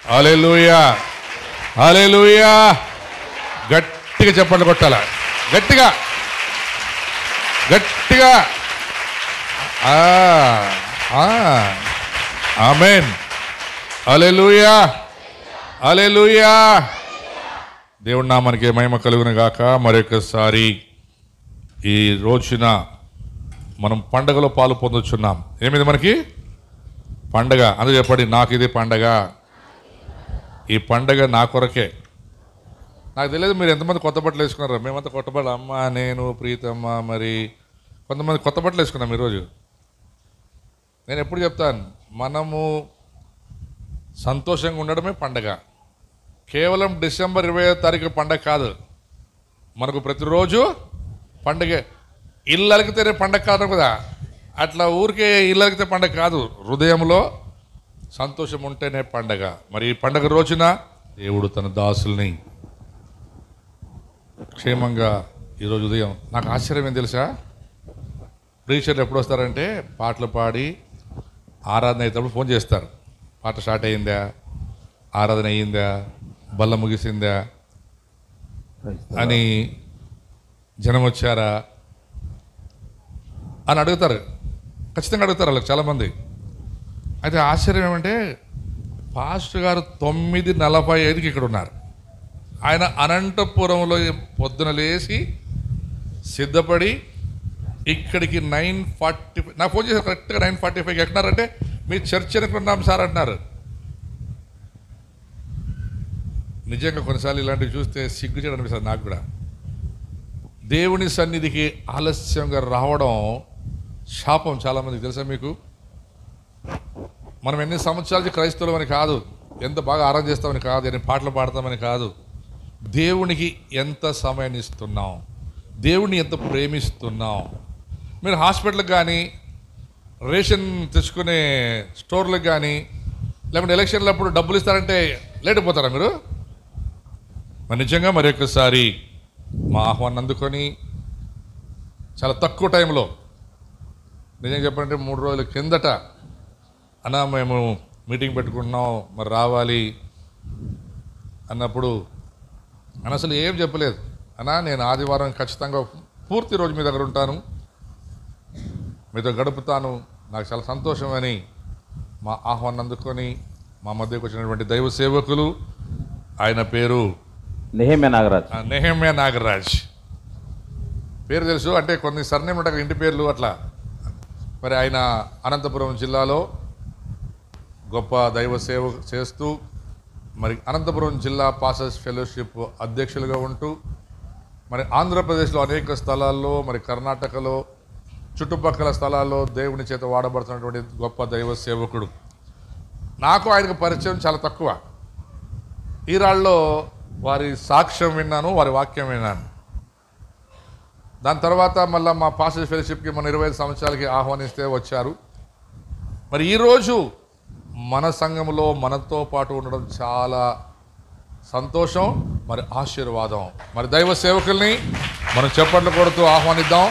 హల్లెలూయా, హల్లెలూయా. గట్టిగా చప్పట్లు కొట్టాల, గట్టిగా గట్టిగా. ఆమేన్. హల్లెలూయా, హల్లెలూయా. దేవుడి నామానికి మహిమ కలుగును గాక. మరొకసారి ఈ రోజున మనం పండగలో పాలు పొందుచున్నాం. ఏమిది మనకి పండగ? అందుకు చెప్పండి, నాకు ఇది పండగ. ఈ పండగ నా కొరకే. నాకు తెలియదు మీరు ఎంతమంది కొత్త బట్టలు వేసుకున్నారు. మేమంతా కొత్త బట్టలు, అమ్మ, నేను, ప్రీతమ్మ, మరి కొంతమంది కొత్త బట్టలు వేసుకున్నాం ఈరోజు. నేను ఎప్పుడు చెప్తాను, మనము సంతోషంగా ఉండడమే పండగ. కేవలం డిసెంబర్ 20వ తారీఖు పండగ కాదు, మనకు ప్రతిరోజు పండగే. ఇల్లు అలిగితేనే పండగ కాదు కదా, అట్లా ఊరికే ఇల్లు అలిగితే పండగ కాదు. హృదయంలో సంతోషం ఉంటేనే పండగ. మరి ఈ పండగ రోజున దేవుడు తన దాసుల్ని క్షేమంగా ఈరోజు ఉదయం, నాకు ఆశ్చర్యం ఏం తెలుసా, ప్రీచర్లు ఎప్పుడు వస్తారంటే పాటలు పాడి ఆరాధన అయ్యేటప్పుడు ఫోన్ చేస్తారు. పాట స్టార్ట్ అయ్యిందా, ఆరాధన అయ్యిందా, బల్ల ముగిసిందా అని, జనం వచ్చారా అని అడుగుతారు. ఖచ్చితంగా అడుగుతారు వాళ్ళకి చాలామంది. అయితే ఆశ్చర్యం ఏమంటే పాస్టర్ గారు 9:45కి ఇక్కడ ఉన్నారు. ఆయన అనంతపురంలో పొద్దున లేచి సిద్ధపడి ఇక్కడికి 9:45 నాకు ఫోన్ చేశారు. కరెక్ట్గా 9:45కి ఎక్కడారంటే మీ చర్చ్ అనుకున్నాం సార్ అంటున్నారు. నిజంగా కొన్నిసార్లు ఇలాంటివి చూస్తే సిగ్గుచేయడం అనిపిస్తుంది నాకు కూడా. దేవుని సన్నిధికి ఆలస్యంగా రావడం శాపం. చాలామందికి తెలుసా మీకు? మనం ఎన్ని సంవత్సరాలకి క్రైస్తవులు అని కాదు, ఎంత బాగా ఆరాధన చేస్తామని కాదు, ఎన్ని పాటలు పాడతామని కాదు, దేవునికి ఎంత సమయాన్ని ఇస్తున్నాం, దేవుడిని ఎంత ప్రేమిస్తున్నాం. మీరు హాస్పిటల్కి కానీ, రేషన్ తెచ్చుకునే స్టోర్లకు కానీ, లేకుంటే ఎలక్షన్లప్పుడు డబ్బులు ఇస్తారంటే లేట్ అయిపోతారా మీరు? మరి నిజంగా మరి ఒక్కసారి మా ఆహ్వానం అందుకొని చాలా తక్కువ టైంలో, నిజంగా చెప్పాలంటే 3 రోజుల కిందట, అన్నా మేము మీటింగ్ పెట్టుకుంటున్నాం మరి రావాలి అన్నప్పుడు అని అసలు ఏం చెప్పలేదు. అన్నా నేను ఆదివారం ఖచ్చితంగా పూర్తి రోజు మీ దగ్గర ఉంటాను, మీతో గడుపుతాను, నాకు చాలా సంతోషం అని మా ఆహ్వానం అందుకొని మా మధ్యకు వచ్చినటువంటి దైవ సేవకులు, ఆయన పేరు నెహమ్యా నాగరాజ్. పేరు తెలుసు, అంటే కొన్ని సర్నేమ్ ఉంటాయి ఇంటి పేర్లు అట్లా. మరి ఆయన అనంతపురం జిల్లాలో గొప్ప దైవ సేవ చేస్తూ, మరి అనంతపురం జిల్లా పాస్టర్స్ ఫెలోషిప్ అధ్యక్షులుగా ఉంటూ, మరి ఆంధ్రప్రదేశ్లో అనేక స్థలాల్లో, మరి కర్ణాటకలో, చుట్టుపక్కల స్థలాల్లో దేవుని చేత వాడబడుతున్నటువంటి గొప్ప దైవ సేవకుడు. నాకు ఆయనకు పరిచయం చాలా తక్కువ. ఈరాళ్ళలో వారి సాక్ష్యం విన్నాను, వారి వాక్యం విన్నాను. దాని తర్వాత మళ్ళీ మా పాస్టర్స్ ఫెలోషిప్కి మన 25 సంవత్సరాలకి ఆహ్వానిస్తే వచ్చారు. మరి ఈరోజు మన సంఘంలో మనతో పాటు ఉండడం చాలా సంతోషం, మరి ఆశీర్వాదం. మరి దైవ సేవకుల్ని మనం చప్పట్లు కొడుతూ ఆహ్వానిద్దాం.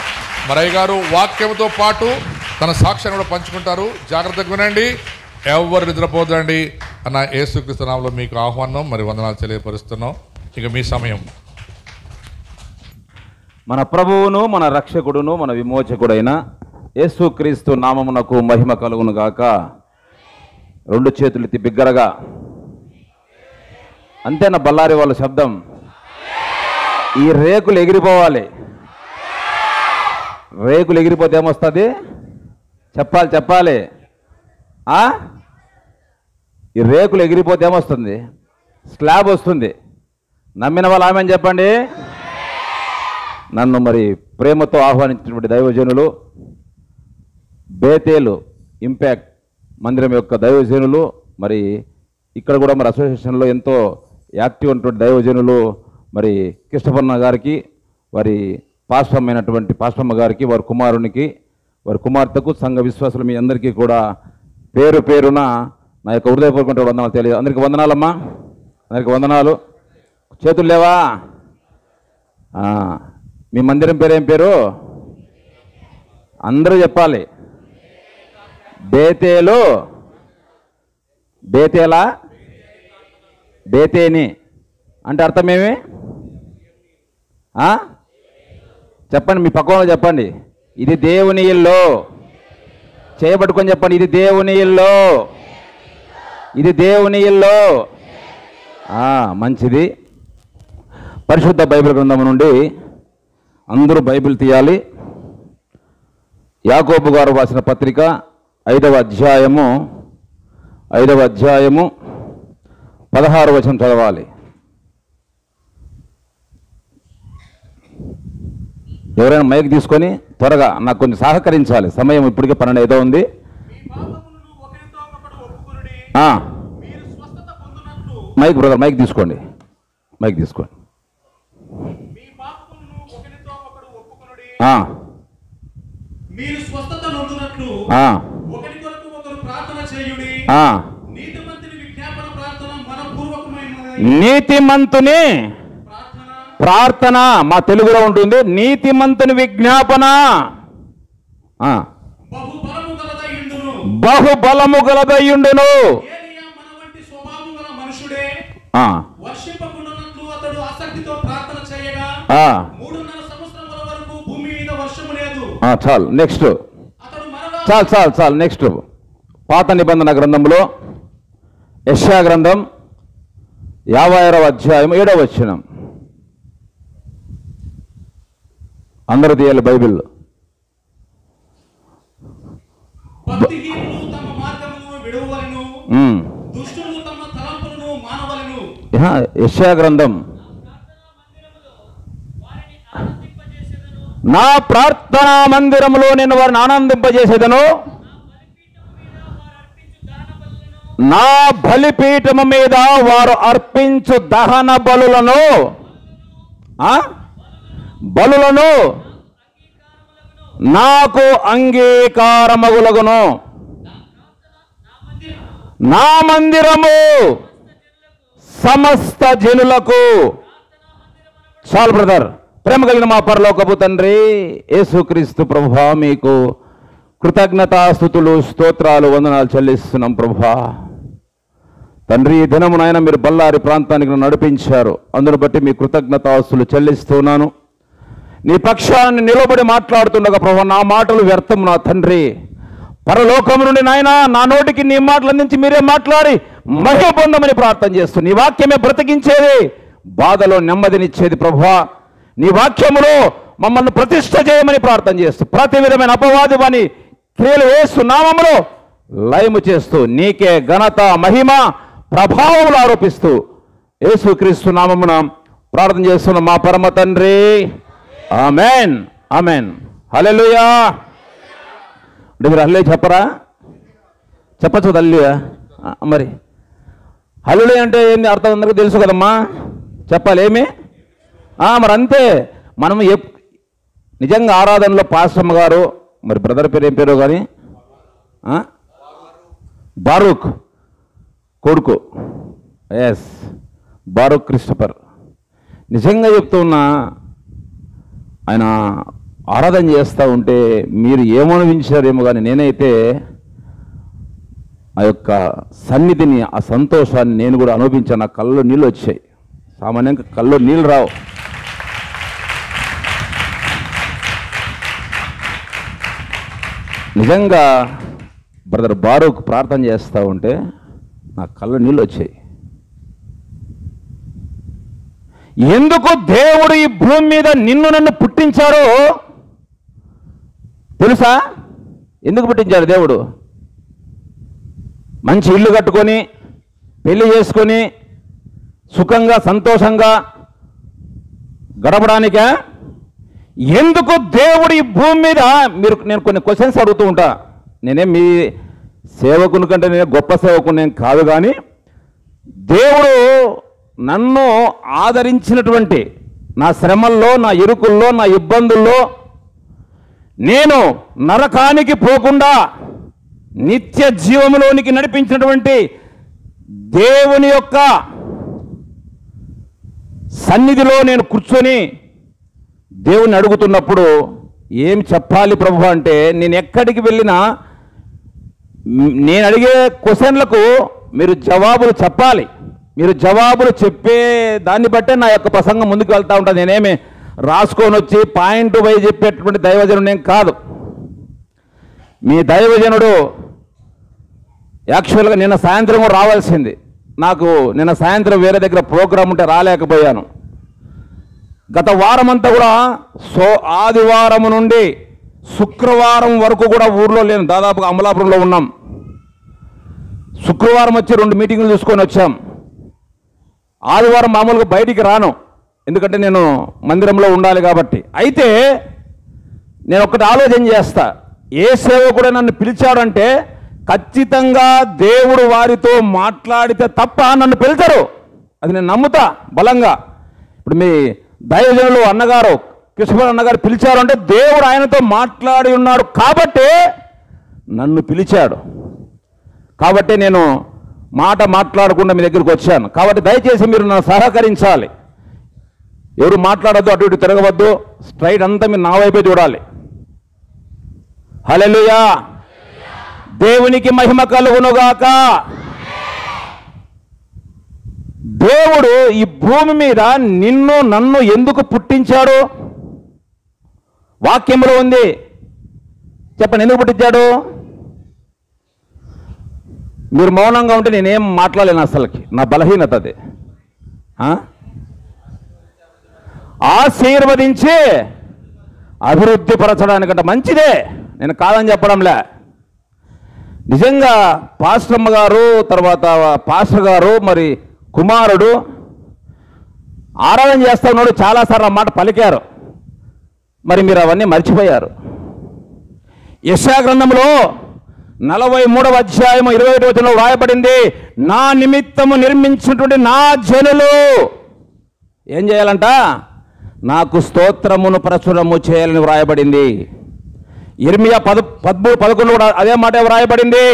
మరి అయ్యగారు వాక్యంతో పాటు తన సాక్ష్యాన్ని కూడా పంచుకుంటారు. జాగ్రత్తగా వినండి, ఎవరు నిద్రపోదండి అన్న యేసుక్రీస్తు నామములో మీకు ఆహ్వానం, మరి వందనాలు తెలియపరుస్తున్నాం. ఇక మీ సమయం. మన ప్రభువును, మన రక్షకుడును, మన విమోచకుడైన యేసుక్రీస్తు నామమునకు మహిమ కలుగును గాక. 2 చేతులు ఎత్తి బిగ్గరగా, అంతేనా బల్లారి వాళ్ళ శబ్దం? ఈ రేకులు ఎగిరిపోవాలి. రేకులు ఎగిరిపోతే ఏమొస్తుంది? చెప్పాలి. ఈ రేకులు ఎగిరిపోతే ఏమొస్తుంది? స్లాబ్ వస్తుంది. నమ్మిన వాళ్ళు ఆమె చెప్పండి. నన్ను మరి ప్రేమతో ఆహ్వానించినటువంటి దైవజనులు, బేతేలు ఇంపాక్ట్ మందిరం యొక్క దైవజనులు, మరి ఇక్కడ కూడా మరి అసోసియేషన్లో ఎంతో యాక్టివ్ ఉన్నటువంటి దైవజనులు, మరి కృష్ణపర్ణ గారికి, వారి పాశ్వమైనటువంటి పాశ్వమ్మ గారికి, వారి కుమారునికి, వారి కుమార్తెకు, సంఘ విశ్వాసులు మీ అందరికీ కూడా పేరు పేరున నా యొక్క హృదయపూర్వక వందనాలు తెలియదు. అందరికీ వందనాలమ్మా, అందరికీ వందనాలు. చేతులు లేవా? మీ మందిరం పేరు ఏం పేరు? అందరూ చెప్పాలి. బేతేలా బేతేని అంటే అర్థమేమి? చెప్పండి, మీ పక్కన చెప్పండి. ఇది దేవుని ఇల్లు. చేయబట్టుకొని చెప్పండి, ఇది దేవుని ఇల్లు, ఇది దేవుని ఇల్లు. మంచిది. పరిశుద్ధ బైబిల్ గ్రంథం నుండి అందరూ బైబిల్ తీయాలి. యాకోబు గారు రాసిన పత్రిక 5వ అధ్యాయము 16వ వచనం చదవాలి. ఎవరైనా మైక్ తీసుకొని త్వరగా నాకు కొంచెం సహకరించాలి. సమయం ఇప్పటికే 12 ఉంది. మైక్ బ్రదర్, మైక్ తీసుకోండి. మీరు స్వస్థత నొందునట్లు ఒకరి కొరకు ఒకరు ప్రార్థన చేయుడి. నీతిమంతుని విజ్ఞాపన ప్రార్థన మనపూర్వకమైనది. నీతిమంతుని ప్రార్థన మా తెలుగులో ఉంటుంది. నీతిమంతుని విజ్ఞాపన బహుబలము గలదయ్యుండును. ఏలీయా మన వంటి స్వభావం గల మనుషుడే. వర్షింపకుండునట్లు అతడు ఆసక్తితో ప్రార్థన చేయగా 3.5 సంవత్సరముల వరకు భూమి మీద వర్షము లేదు. చాలు. నెక్స్ట్ చాలు. నెక్స్ట్ పాత నిబంధన గ్రంథంలో యెషయా గ్రంథం 56వ అధ్యాయం 7వ వచనం. అందరూ తీయాలి బైబిల్. భక్తిహీనులు తమ మార్గమును విడువవలెను, దుష్టులు తమ తలంపులను మానవలెను. యెషయా గ్రంథం నా ప్రార్థనా మందిరములో నేను వారిని ఆనందింపజేసేదను, నా బలిపీఠము మీద వారు అర్పించు దహన బలులను నాకు అంగీకారమగులగును. నా మందిరము సమస్త జనులకు. చాలు బ్రదర్. ప్రేమ కలిగిన మా పరలోకపు తండ్రి యేసుక్రీస్తు ప్రభువా, మీకు కృతజ్ఞతాస్తుతులు, స్తోత్రాలు, వందనాలు చెల్లిస్తున్నాం ప్రభువా. తండ్రి, ఈ దినము నాయన మీరు బళ్ళారి ప్రాంతానికి నడిపించారు. అందును బట్టి మీ కృతజ్ఞతాస్తులు చెల్లిస్తున్నాను. నీ పక్షాన్ని నిలబడి మాట్లాడుతుండగా ప్రభువా, నా మాటలు వ్యర్థం నా తండ్రి. పరలోకం నుండి నాయన నా నోటికి నీ మాటలు అందించి మీరే మాట్లాడి మహిమ పొందమని ప్రార్థన చేస్తూ, నీ వాక్యమే బ్రతికించేది, బాధలో నెమ్మదినిచ్చేది ప్రభువా. నీ వాక్యములో మమ్మల్ని ప్రతిష్ఠ చేయమని ప్రార్థన చేస్తూ, ప్రతి విధమైన అపవాదమని క్రియలు యేసు నామములో లయము చేస్తూ, నీకే ఘనత, మహిమ, ప్రభావములు ఆరోపిస్తూ యేసుక్రీస్తు నామమున ప్రార్థన చేస్తున్న మా పరమ తండ్రి. ఆమెన్, ఆమెన్, హల్లెలూయా. అంటే మీరు హల్లెలూయా చెప్పరా? చెప్పచ్చు కదా హల్లెలూయా. మరి హల్లెలూయా అంటే ఏంటి అర్థం అందరికీ తెలుసు కదమ్మా. చెప్పాలి ఏమి? మరి అంతే. మనం నిజంగా ఆరాధనలో పాస్టమ్మ గారు, మరి బ్రదర్ పేరు ఏం పేరు కానీ, బారూక్ కొడుకు, బారూక్ క్రిస్టఫర్. నిజంగా చెప్తున్నా, ఆయన ఆరాధన చేస్తూ ఉంటే మీరు ఏమనిపించారేమో కానీ నేనైతే ఆ యొక్క సన్నిధిని, ఆ సంతోషాన్ని నేను కూడా అనుభవించాను. నా కళ్ళలో నీళ్ళు వచ్చాయి. సామాన్యంగా కళ్ళలో నీళ్ళు రావు. నిజంగా బ్రదర్ బారూక్ ప్రార్థన చేస్తూ ఉంటే నా కళ్ళలో నీళ్ళు వచ్చాయి. ఎందుకు దేవుడు ఈ భూమి మీద నిన్ను నన్ను పుట్టించారో తెలుసా? ఎందుకు పుట్టించాడు దేవుడు? మంచి ఇల్లు కట్టుకొని, పెళ్లి చేసుకొని, సుఖంగా సంతోషంగా గడపడానికా? ఎందుకు దేవుడు ఈ భూమి మీద, నేను కొన్ని క్వశ్చన్స్ అడుగుతూ ఉంటా. నేనే మీ సేవకుని కంటే నేను గొప్ప సేవకుని నేను కాదు, కానీ దేవుడు నన్ను ఆదరించినటువంటి నా శ్రమల్లో, నా ఇరుకుల్లో, నా ఇబ్బందుల్లో నేను నరకానికి పోకుండా నిత్య జీవములోనికి నడిపించినటువంటి దేవుని యొక్క సన్నిధిలో నేను కూర్చొని దేవుని అడుగుతున్నప్పుడు ఏం చెప్పాలి ప్రభు అంటే, నేను ఎక్కడికి వెళ్ళినా నేను అడిగే క్వశ్చన్లకు మీరు జవాబులు చెప్పాలి. మీరు జవాబులు చెప్పే దాన్ని బట్టే నా యొక్క ప్రసంగం ముందుకు వెళ్తూ ఉంటుంది. నేనేమి రాసుకొని వచ్చి పాయింట్ వై చెప్పేటటువంటి దైవజనుడు నేను కాదు. మీ దైవజనుడు యాక్చువల్గా నిన్న సాయంత్రం కూడా రావాల్సింది. నాకు నిన్న సాయంత్రం వేరే దగ్గర ప్రోగ్రాం ఉంటే రాలేకపోయాను. గత వారం అంతా కూడా ఆదివారం నుండి శుక్రవారం వరకు కూడా ఊర్లో లేను. దాదాపుగా అమలాపురంలో ఉన్నాం. శుక్రవారం వచ్చి 2 మీటింగులు చూసుకొని వచ్చాం. ఆదివారం మామూలుగా బయటికి రాను, ఎందుకంటే నేను మందిరంలో ఉండాలి కాబట్టి. అయితే నేను ఒకటి ఆలోచన చేస్తా, ఏ సేవకుడు నన్ను పిలిచాడంటే ఖచ్చితంగా దేవుడు వారితో మాట్లాడితే తప్ప నన్ను పిలిచరు. అది నేను నమ్ముతా బలంగా. ఇప్పుడు మీ దైవజనులు అన్నగారు కృష్ణ అన్నగారు పిలిచారు అంటే దేవుడు ఆయనతో మాట్లాడి ఉన్నాడు కాబట్టి నన్ను పిలిచాడు. కాబట్టి నేను మాట మాట్లాడకుండా మీ దగ్గరికి వచ్చాను. కాబట్టి దయచేసి మీరు నన్ను సహకరించాలి. ఎవరు మాట్లాడద్దు, అటు ఇటు తిరగవద్దు, స్ట్రైట్ అంతా మీరు నా వైపే చూడాలి. హల్లెలూయా, దేవునికి మహిమ కలుగునుగాక. దేవుడు ఈ భూమి మీద నిన్ను నన్ను ఎందుకు పుట్టించాడు? వాక్యంలో ఉంది. చెప్పండి, ఎందుకు పుట్టించాడు? మీరు మౌనంగా ఉంటే నేనేం మాట్లాడలేను, అసలుకి నా బలహీనత అది. ఆశీర్వదించి అభివృద్ధి పరచడానికంటే మంచిదే, నేను కాదని చెప్పడంలే. నిజంగా పాస్టమ్మ గారు, తర్వాత పాస్టర్ గారు, మరి కుమారుడు ఆరాధన చేస్తా ఉన్నాడు, చాలాసార్లు ఆ మాట పలికారు. మరి మీరు అవన్నీ మర్చిపోయారు. యెషయా గ్రంథంలో 43వ అధ్యాయం 21వ వచనంలో వ్రాయబడింది, నా నిమిత్తము నిర్మించినటువంటి నా జనులు ఏం చేయాలంట? నాకు స్తోత్రమును ప్రచురము చేయాలని వ్రాయబడింది. ఇర్మియా 13:11 కూడా అదే మాట వ్రాయబడింది.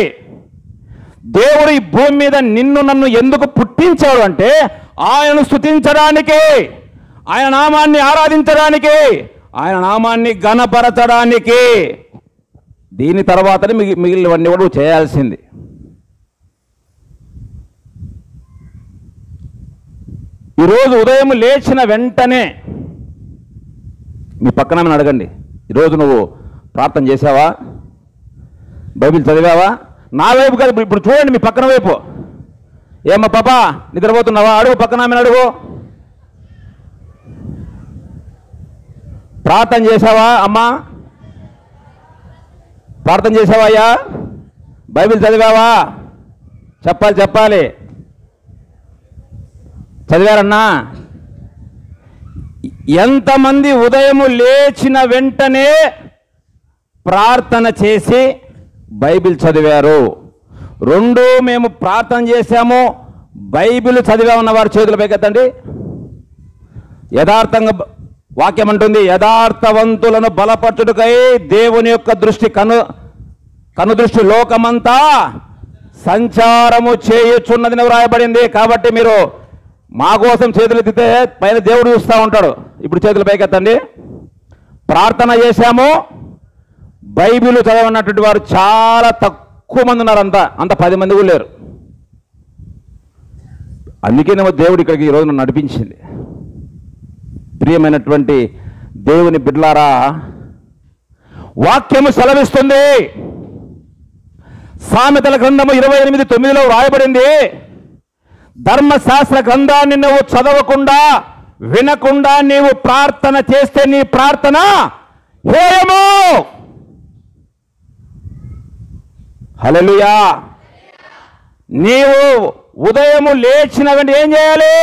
దేవుడు ఈ భూమి మీద నిన్ను నన్ను ఎందుకు పుట్టించాడు అంటే ఆయనను స్తుతించడానికి, ఆయన నామాన్ని ఆరాధించడానికి, ఆయన నామాన్ని ఘనపరచడానికి. దీని తర్వాతనే మిగిలినవన్నీ కూడా చేయాల్సింది. ఈరోజు ఉదయం లేచిన వెంటనే మీ పక్కన అడగండి, ఈరోజు నువ్వు ప్రార్థన చేసావా? బైబిల్ చదివావా? నా వైపు కాదు, ఇప్పుడు చూడండి మీ పక్కన వైపు. ఏమ్మా పాపా నిద్రపోతున్నావా? అడుగు, పక్కన ఆమెను అడుగు. ప్రార్థన చేసావా అమ్మా? ప్రార్థన చేసావా అయ్యా? బైబిల్ చదివావా? చెప్పాలి. చదివారన్నా? ఎంతమంది ఉదయము లేచిన వెంటనే ప్రార్థన చేసి బైబిల్ చదివారు? 2 మేము ప్రార్థన చేశాము, బైబిల్ చదివామన్న వారి చేతుల పైకెత్తండి. యథార్థంగా వాక్యం అంటుంది, యథార్థవంతులను బలపరచుటకై దేవుని యొక్క దృష్టి కనుదృష్టి లోకమంతా సంచారము చేయుచున్నదని వ్రాయబడింది. కాబట్టి మీరు మా కోసం చేతులు ఎత్తితే పైన దేవుడు చూస్తూ ఉంటాడు. ఇప్పుడు చేతుల పైకెత్తండి. ప్రార్థన చేశాము, బైబిల్ చదవనటువంటి వారు చాలా తక్కువ మంది ఉన్నారు. అంత 10 మంది కూడా లేరు. అందుకేనేమో దేవుడు ఇక్కడికి ఈరోజు నన్ను నడిపించింది. ప్రియమైనటువంటి దేవుని బిడ్డలారా, వాక్యము సెలవిస్తుంది. సామెతల గ్రంథము 28:9లో వ్రాయబడింది, ధర్మశాస్త్ర గ్రంథాన్ని నువ్వు చదవకుండా వినకుండా నీవు ప్రార్థన చేస్తే నీ ప్రార్థన హేయము. హల్లెలూయా. నీవు ఉదయము లేచిన వెంటనే ఏం చేయాలి?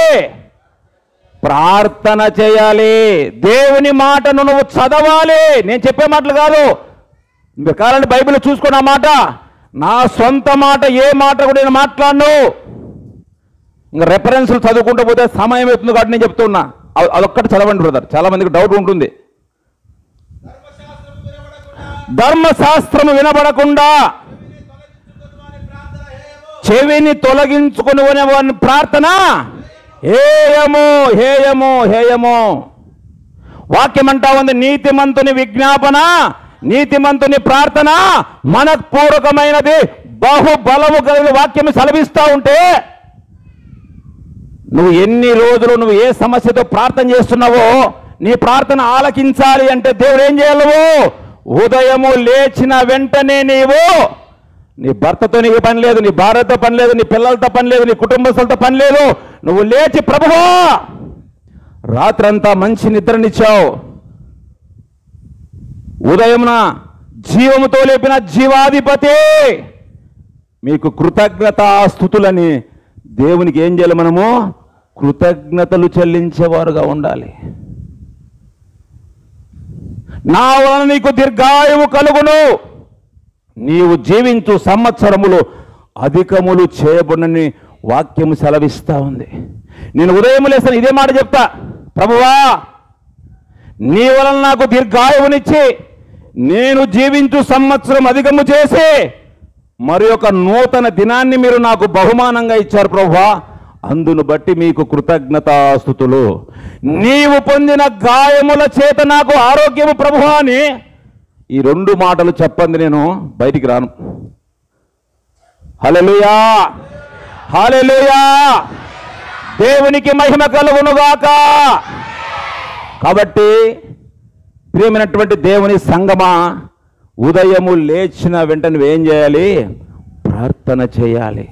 ప్రార్థన చేయాలి. దేవుని మాటను నువ్వు చదవాలి. నేను చెప్పే మాటలు కాదు, మీరు కావాలంటే బైబిల్ చూసుకున్న మాట, నా సొంత మాట, ఏ మాట కూడా నేను మాట్లాడను. ఇంకా రెఫరెన్స్లు చదువుకుంటూ పోతే సమయం అవుతుంది కాబట్టి నేను చెప్తున్నా. అదొక్కటి చదవండి బ్రదర్, చాలా మందికి డౌట్ ఉంటుంది. ధర్మశాస్త్రము వినబడకుండా చెవిని తొలగించుకుని వాని ప్రార్థన హేయము, హేయము, హేయము. వాక్యం అంటా ఉంది, నీతిమంతుని విజ్ఞాపన, నీతిమంతుని ప్రార్థన మనఃపూర్వకమైనది, బహుబలము కలిగిన వాక్యం సెలవిస్తూ ఉంటే నువ్వు ఎన్ని రోజులు నువ్వు ఏ సమస్యతో ప్రార్థన చేస్తున్నావో నీ ప్రార్థన ఆలకించాలి అంటే దేవుడు ఏం చేయాలి? ఉదయము లేచిన వెంటనే నీవు నీ భర్తతో నీకు పని లేదు, నీ భార్యతో పని లేదు, నీ పిల్లలతో పని లేదు, నీ కుటుంబస్తులతో పని లేదు. నువ్వు లేచి ప్రభువా రాత్రంతా మంచి నిద్రనిచ్చావు, ఉదయమున జీవముతో లేపిన జీవాధిపతి మీకు కృతజ్ఞతాస్తుతులని దేవునికి ఏం చేయాలి? మనము కృతజ్ఞతలు చెల్లించేవారుగా ఉండాలి. నా వలన నీకు దీర్ఘాయువు కలుగును, నీవు జీవించు సంవత్సరములు అధికములు చేయబడినని వాక్యము సెలవిస్తూ ఉంది. నేను ఉదయం లేస్తాను ఇదే మాట చెప్తా, ప్రభువా నీ వలన నాకు దీర్ఘాయువునిచ్చి నేను జీవించు సంవత్సరం అధికము చేసి మరి ఒక నూతన దినాన్ని మీరు నాకు బహుమానంగా ఇచ్చారు ప్రభువా, అందును బట్టి మీకు కృతజ్ఞతాస్తుతులు. నీవు పొందిన గాయముల చేత నాకు ఆరోగ్యము ప్రభువా అని ఈ రెండు మాటలు చెప్పండి నేను బయటికి రాను. హల్లెలూయా, హల్లెలూయా, దేవునికి మహిమ కలుగునుగాక. కాబట్టి ప్రియమైనటువంటి దేవుని సంగమా, ఉదయము లేచిన వెంటనే ఏం చేయాలి? ప్రార్థన చేయాలి,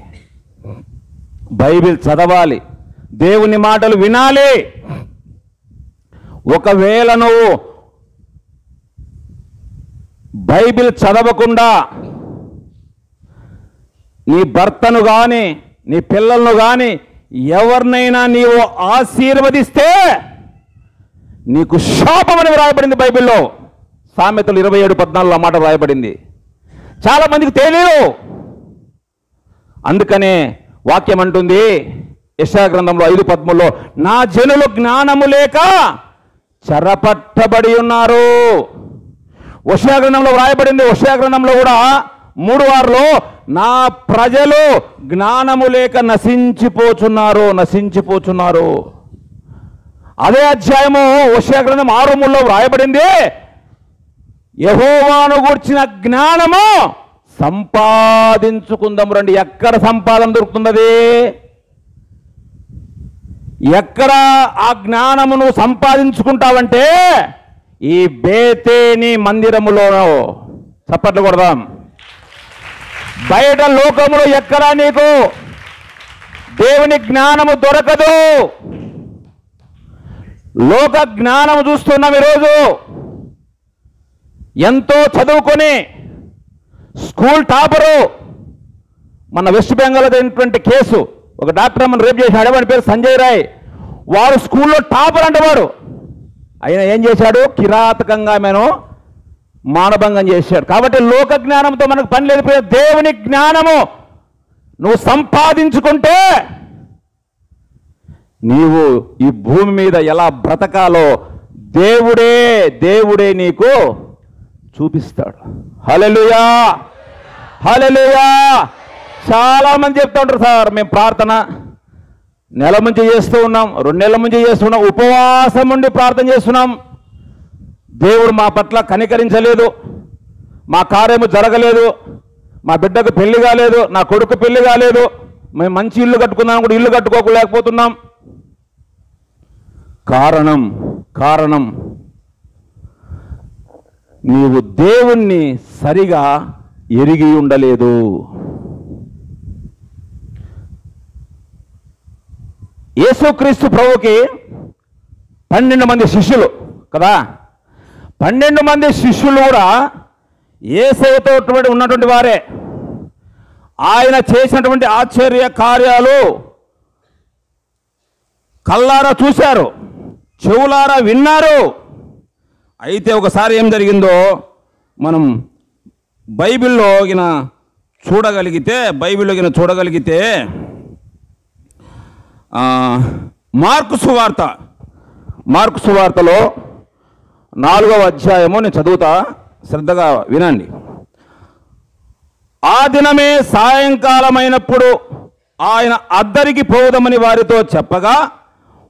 బైబిల్ చదవాలి, దేవుని మాటలు వినాలి. ఒకవేళ నువ్వు బైబిల్ చదవకుండా నీ భర్తను కానీ నీ పిల్లలను కానీ ఎవరినైనా నీవు ఆశీర్వదిస్తే నీకు శాపమని రాయబడింది బైబిల్లో. సామెతలు 27:14 మాట రాయబడింది. చాలా మందికి తెలియదు. అందుకనే వాక్యం అంటుంది యెషయా గ్రంథంలో 5:13 నా జనులు జ్ఞానము లేక చెరపట్టబడి ఉన్నారు. యెషయా గ్రంథంలో రాయబడింది. యెషయా గ్రంథంలో కూడా 3:6 నా ప్రజలు జ్ఞానము లేక నశించిపోతున్నారు. అదే అధ్యాయము యెషయా గ్రంథం 6:3 రాయబడింది యెహోవాను గూర్చిన జ్ఞానము సంపాదించుకుందాం రండి. ఎక్కడ సంపాదన దొరుకుతున్నది? ఎక్కడ ఆ జ్ఞానమును సంపాదించుకుంటావంటే ఈ బేతేని మందిరములోనో. చప్పట్లు కొడదాం. బయట లోకములో ఎక్కడా నీకు దేవుని జ్ఞానము దొరకదు. లోక జ్ఞానము చూస్తున్నాం ఈరోజు. ఎంతో చదువుకొని స్కూల్ టాపరు, మన వెస్ట్ బెంగాల్ అయినటువంటి కేసు, ఒక డాక్టర్ అమ్మని రేపు చేశాడు. వాడి పేరు సంజయ్ రాయ్. వాడు స్కూల్లో టాపర్ అంటవాడు. ఆయన ఏం చేశాడు? కిరాతకంగా మానభంగం చేశాడు. కాబట్టి లోక జ్ఞానంతో మనకు పని లేదు. దేవుని జ్ఞానము నువ్వు సంపాదించుకుంటే నీవు ఈ భూమి మీద ఎలా బ్రతకాలో దేవుడే నీకు చూపిస్తాడు. హల్లెలూయా, హల్లెలూయా. చాలా మంది చెప్తూ ఉంటారు, సార్ మేము ప్రార్థన నెల నుంచి చేస్తూ ఉన్నాం, 2 నెలల నుంచి చేస్తున్నాం, ఉపవాసం ఉండి ప్రార్థన చేస్తున్నాం, దేవుడు మా పట్ల కనికరించలేదు, మా కార్యము జరగలేదు, మా బిడ్డకు పెళ్లి కాలేదు, నా కొడుకు పెళ్లి కాలేదు, మేము మంచి ఇల్లు కట్టుకున్నాం కూడా ఇల్లు కట్టుకోలేకపోతున్నాం. కారణం నీవు దేవుణ్ణి సరిగా ఎరిగి ఉండలేదు. యేసుక్రీస్తు ప్రభువుకి 12 మంది శిష్యులు కదా. 12 మంది శిష్యులు కూడా యేసుతో ఉన్నటువంటి వారే. ఆయన చేసినటువంటి ఆశ్చర్య కార్యాలు కళ్ళారా చూశారు, చెవులారా విన్నారు. అయితే ఒకసారి ఏం జరిగిందో మనం బైబిల్లో చూడగలిగితే మార్కు సువార్తలో 4వ అధ్యాయము నేను చదువుతా, శ్రద్ధగా వినండి. ఆ దినమే సాయంకాలమైనప్పుడు ఆయన అద్దరికి పోదామని వారితో చెప్పగా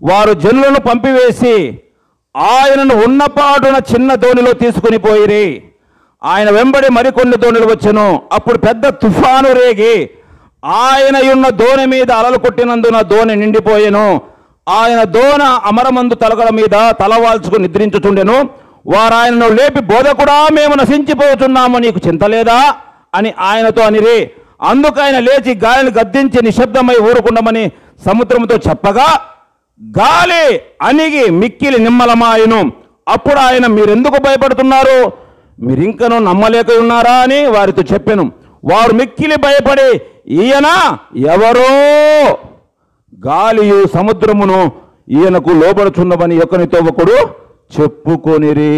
వారు జనులను పంపివేసి ఆయనను ఉన్నపాటున చిన్న దోణిలో తీసుకుని పోయిరి. ఆయన వెంబడి మరికొన్ని దోణులు వచ్చెను. అప్పుడు పెద్ద తుఫాను రేగి ఆయన ఉన్న దోణి మీద అలలు కొట్టినందున దోణి నిండిపోయెను. ఆయన దోణ అమరమందు తలగల మీద తలవాల్చుకుని నిద్రించుచుండెను. వారు ఆయనను లేపి, బోధకుడా, మేము నశించిపోతున్నాము, నీకు చింత లేదా అని ఆయనతో అనిరి. అందుకు ఆయన లేచి గాలిని గద్దించి నిశ్శబ్దమై ఊరుకుండమని సముద్రంతో చెప్పగా గాలి అణిగి మిక్కిలి నిమ్మలమాయను. అప్పుడు ఆయన, మీరెందుకు భయపడుతున్నారు? మీరింకనూ నమ్మలేక ఉన్నారా అని వారితో చెప్పెను. వారు మిక్కిలి భయపడి, ఈయన ఎవరో, గాలియు సముద్రమును ఈయనకు లోబడుచున్నవని ఒకనితో ఒకడు చెప్పుకొనిరి.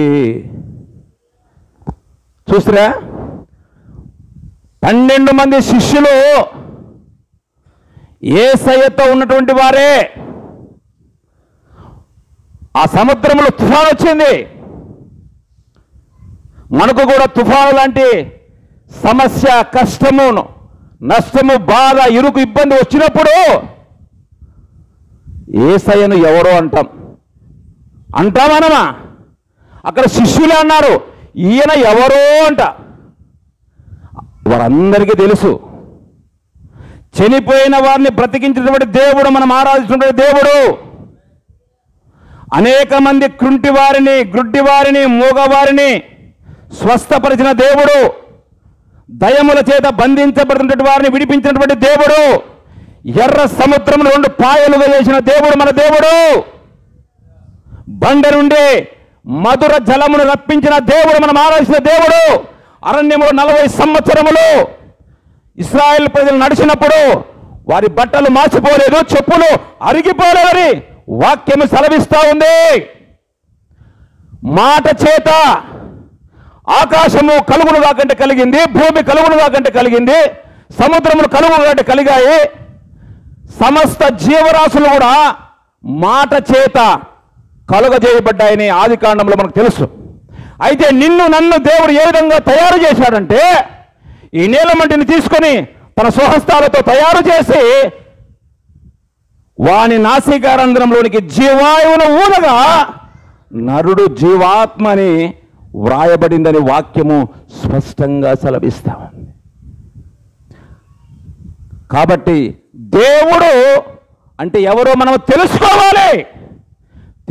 చూసిరా, 12 మంది శిష్యులు యేసయ్యతో ఉన్నటువంటి వారే. ఆ సముద్రంలో తుఫాను వచ్చింది. మనకు కూడా తుఫాను లాంటి సమస్య, కష్టము, నష్టము, బాధ, ఇరుకు, ఇబ్బంది వచ్చినప్పుడు యేసయ్యను ఎవరో అంటామనమా? అక్కడ శిష్యులే అన్నారు, ఈయన ఎవరో అంట. వారందరికీ తెలుసు, చనిపోయిన వారిని బ్రతికించినటువంటి దేవుడు, మనం ఆరాధించినటువంటి దేవుడు. అనేక మంది కుంటి వారిని, గుడ్డి వారిని, మూగవారిని స్వస్థపరిచిన దేవుడు. దయముల చేత బంధించబడినటువంటి వారిని విడిపించినటువంటి దేవుడు. ఎర్ర సముద్రం 2 పాయలుగా చేసిన దేవుడు మన దేవుడు. బండ నుండి మధుర జలమును రప్పించిన దేవుడు, మనం ఆరాధించిన దేవుడు. అరణ్యములో 40 సంవత్సరములు ఇశ్రాయేల్ ప్రజలు నడిచినప్పుడు వారి బట్టలు మార్చిపోలేదు, చెప్పులు అరిగిపోలేదని వాక్యము సెలవిస్తా ఉంది. మాట చేత ఆకాశము కలుగునుగా కంటే కలిగింది, భూమి కలుగునుగా కంటే కలిగింది, సముద్రములు కలుగునుగా కంటే కలిగాయి. సమస్త జీవరాశులు కూడా మాట చేత కలుగజేయబడ్డాయని ఆది కాండంలో మనకు తెలుసు. అయితే నిన్ను నన్ను దేవుడు ఏ విధంగా తయారు చేశాడంటే, ఈ నేల మట్టిని తీసుకొని తన స్వహస్తాలతో తయారు చేసి వాని నాసికారంధ్రంలోనికి జీవాయువును ఊదగా నరుడు జీవాత్మని వ్రాయబడిందని వాక్యము స్పష్టంగా సెలవిస్తా ఉంది. కాబట్టి దేవుడు అంటే ఎవరో మనం తెలుసుకోవాలి.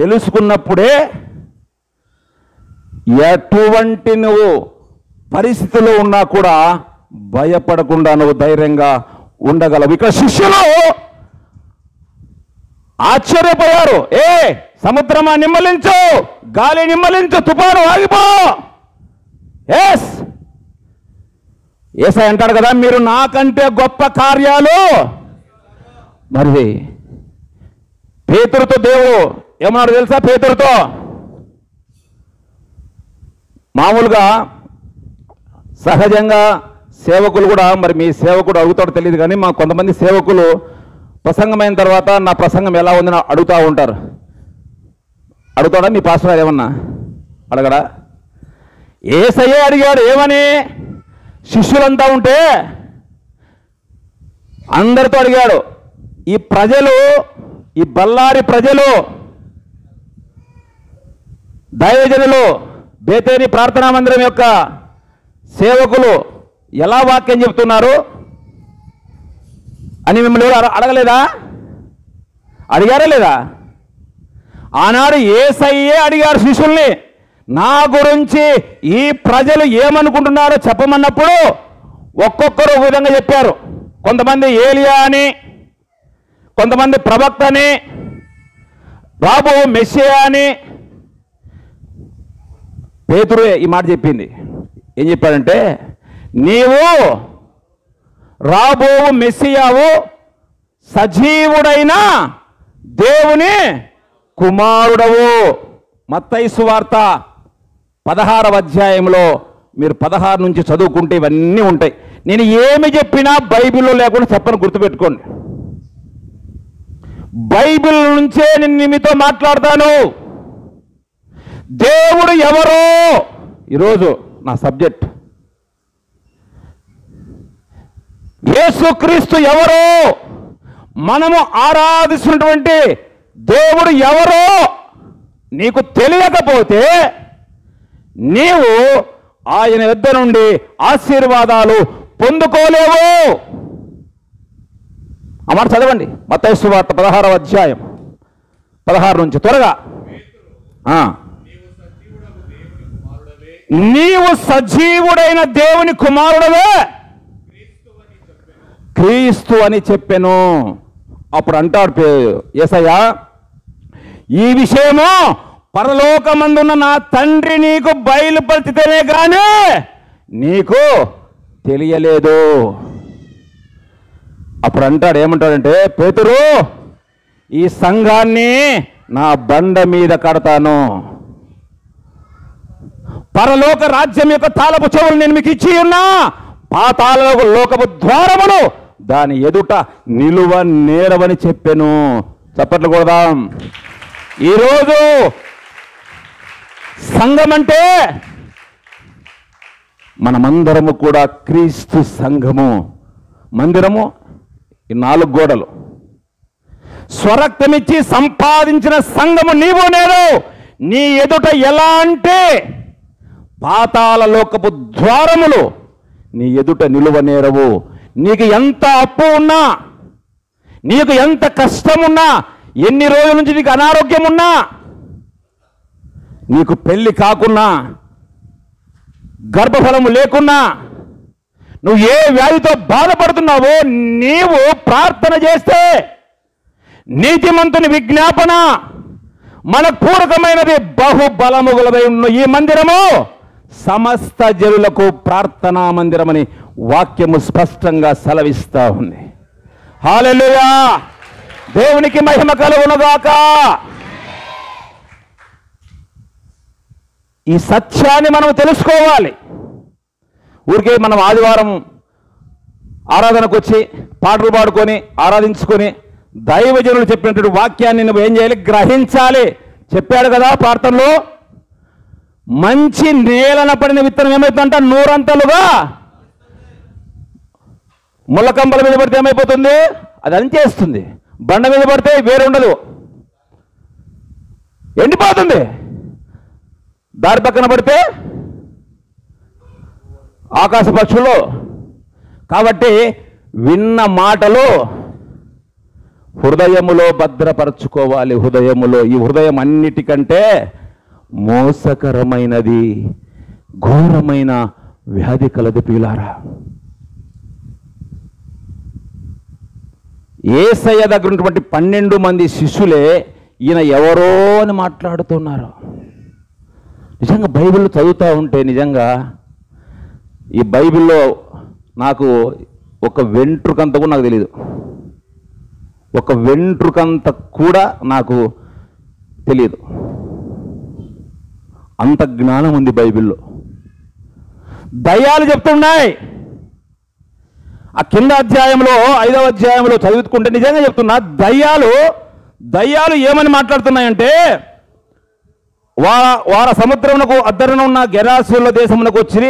తెలుసుకున్నప్పుడే ఎటువంటి నువ్వు పరిస్థితిలో ఉన్నా కూడా భయపడకుండా నువ్వు ధైర్యంగా ఉండగలవు. ఇక్కడ శిష్యులు ఆశ్చర్యపోయారు. సముద్రమా నిమ్మలించు, గాలి నిమ్మలించు, తుఫాను ఆగిపో. యేసయ్య అంటాడు కదా, మీరు నాకంటే గొప్ప కార్యాలు. మరి పేతురుతో దేవుడు ఏమన్నాడు తెలుసా? పేతురుతో మామూలుగా సహజంగా సేవకులు కూడా, మరి మీ సేవకుడు అడుగుతాడో తెలియదు కానీ, మా కొంతమంది సేవకులు ప్రసంగమైన తర్వాత నా ప్రసంగం ఎలా ఉందని అడుగుతూ ఉంటారు. అడుగుతాడా మీ పాస్టర్ గారు? ఏమన్నా అడగడా? యేసయ్యే అడిగాడు. ఏమని? శిష్యులంతా ఉంటే అందరితో అడిగాడు, ఈ ప్రజలు, ఈ బళ్ళారి ప్రజలు, దైవజనులు, బేతేని ప్రార్థనా మందిరం యొక్క సేవకులు ఎలా వాక్యం చెప్తున్నారు అని మిమ్మల్ని ఎవరు అడగలేదా? అడిగారా లేదా? ఆనాడు యేసయ్యే అడిగారు శిష్యుల్ని, నా గురించి ఈ ప్రజలు ఏమనుకుంటున్నారో చెప్పమన్నప్పుడు ఒక్కొక్కరు ఒక విధంగా చెప్పారు. కొంతమంది ఏలియా అని, కొంతమంది ప్రవక్త అని, రాబో మెస్సియా అని. పేతురు ఈ మాట చెప్పింది. ఏం చెప్పాడంటే, నీవు రాబో మెస్సియావు, సజీవుడైన దేవుని కుమారుడవు. మత్తయి సువార్త 16వ అధ్యాయంలో మీరు 16 నుంచి చదువుకుంటే ఇవన్నీ ఉంటాయి. నేను ఏమి చెప్పినా బైబిల్లో లేకుండా చెప్పను, గుర్తుపెట్టుకోండి. బైబిల్ నుంచే నేను మీతో మాట్లాడతాను. దేవుడు ఎవరో ఈరోజు నా సబ్జెక్ట్. యేసుక్రీస్తు ఎవరో, మనము ఆరాధిస్తున్నటువంటి దేవుడు ఎవరో నీకు తెలియకపోతే నీవు ఆయన వద్ద నుండి ఆశీర్వాదాలు పొందుకోలేవు. ఆ మాట చదవండి. మత్తయి సువార్త 16వ అధ్యాయం 16 నుంచి త్వరగా. నీవు సజీవుడైన దేవుని కుమారుడవే క్రీస్తు అని చెప్పెను. అప్పుడు అంటాడు యేసయ్య, ఈ విషయము పరలోకమందున్న నా తండ్రి నీకు బయలుపరిచితేనే కానీ నీకు తెలియలేదు. అప్పుడు అంటాడు, ఏమంటాడంటే, పేతురు, ఈ సంఘాన్ని నా బండ మీద కడతాను, పరలోక రాజ్యం యొక్క తాళపు చెవులు నేను మీకు ఇచ్చి ఉన్నా, పాతాళ లోకపు ద్వారములు దాని ఎదుట నిలువ నేరవని చెప్పాను. చప్పట్లు కొడదాం. ఈరోజు సంఘం అంటే మనమందరము కూడా క్రీస్తు సంఘము. మందిరము ఈ 4 గోడలు. స్వరక్తమిచ్చి సంపాదించిన సంఘము నీవు నేను. నీ ఎదుట ఎలా అంటే పాతాళ లోకపు ద్వారములు నీ ఎదుట నిలువనేరవు. నీకు ఎంత అప్పు ఉన్నా, నీకు ఎంత కష్టం ఉన్నా, ఎన్ని రోజుల నుంచి నీకు అనారోగ్యం ఉన్నా, నీకు పెళ్లి కాకున్నా, గర్భఫలము లేకున్నా, నువ్వు ఏ వ్యాధితో బాధపడుతున్నావో నీవు ప్రార్థన చేస్తే నీతిమంతుని విజ్ఞాపన మనపూర్వకమైనది బహుబలముగులదై ఉన్న ఈ మందిరము సమస్త జనులకు ప్రార్థనా మందిరమని వాక్యము స్పష్టంగా సెలవిస్తా ఉంది. హల్లెలూయా, దేవునికి మహిమ కలుగునుగాక. ఈ సత్యాన్ని మనం తెలుసుకోవాలి. ఊరికే మనం ఆదివారం ఆరాధనకు వచ్చి పాటలు పాడుకొని ఆరాధించుకొని దైవజనులు చెప్పినటువంటి వాక్యాన్ని నువ్వు ఏం చేయాలి? గ్రహించాలి. చెప్పాడు కదా ప్రార్థనలో, మంచి నేలన పడిన విత్తనం ఏమవుతుందంట? 100 అంతలుగా. ముళ్ళకంబల మీద పడితే ఏమైపోతుంది? అది అంచేస్తుంది. బండ మీద పడితే వేరే ఉండదు, ఎండిపోతుంది. దారి పక్కన పడితే ఆకాశ పక్షులు. కాబట్టి విన్న మాటలు హృదయములో భద్రపరచుకోవాలి. హృదయములో, ఈ హృదయం అన్నిటికంటే మోసకరమైనది, ఘోరమైన వ్యాధి కలది ప్రియులారా. యేసయ్య దగ్గర ఉన్నటువంటి 12 మంది శిష్యులే ఈయన ఎవరో అని మాట్లాడుతున్నారు. నిజంగా బైబిల్ చదువుతూ ఉంటే నిజంగా ఈ బైబిల్లో నాకు ఒక వెంట్రుకంత కూడా నాకు తెలియదు. ఒక వెంట్రుకంత కూడా నాకు తెలియదు. అంత జ్ఞానం ఉంది బైబిల్లో. దయ్యాలు చెప్తున్నాయి. ఆ కింద అధ్యాయంలో 5వ అధ్యాయంలో చదువుకుంటే నిజంగా చెప్తున్నా, దయ్యాలు ఏమని మాట్లాడుతున్నాయంటే, వార సముద్రమునకు అద్దరన ఉన్న గెరాసుల దేశమునకు వచ్చి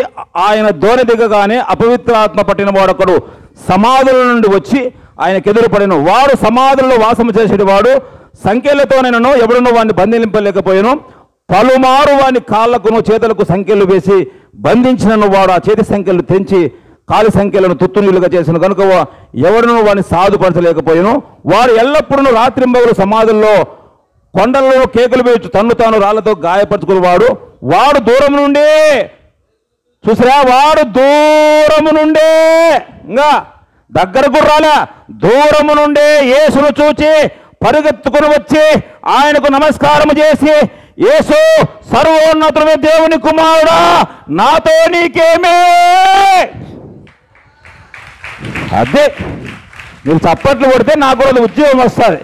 ఆయన ధోని దిగగానే అపవిత్ర ఆత్మ పట్టిన వాడొకడు సమాధుల నుండి వచ్చి ఆయనకు ఎదురుపడిను. వాడు సమాధుల్లో వాసము చేసేవాడు. సంఖ్యలతోనైనను ఎవడునో వాడిని బంధింపలేకపోయాను. పలుమారు వాని కాళ్లకును చేతులకు సంఖ్యలు వేసి బంధించినను వాడు ఆ చేతి సంఖ్యలు తెంచి కాలి సంఖ్యలను తుత్తునీలుగా చేసిన కనుక ఎవడునో వాడిని సాధుపరచలేకపోయాను. వాడు ఎల్లప్పుడూ రాత్రింబగలు సమాధుల్లో కొండలలో కేకులు వేయచ్చు తన్ను తాను రాళ్లతో గాయపరుచుకునేవాడు. వాడు దూరం నుండి చూసారా, వాడు దూరము నుండే, ఇంకా దగ్గరకు రాలే, దూరము నుండే యేసును చూచి పరుగెత్తుకుని వచ్చి ఆయనకు నమస్కారం చేసి, యేసు సర్వోన్నతుడైన దేవుని కుమారుడా, నాతో నీకేమే. అదే మీరు చప్పట్లు కొడితే నాకు కూడా ఉద్యోగం వస్తుంది.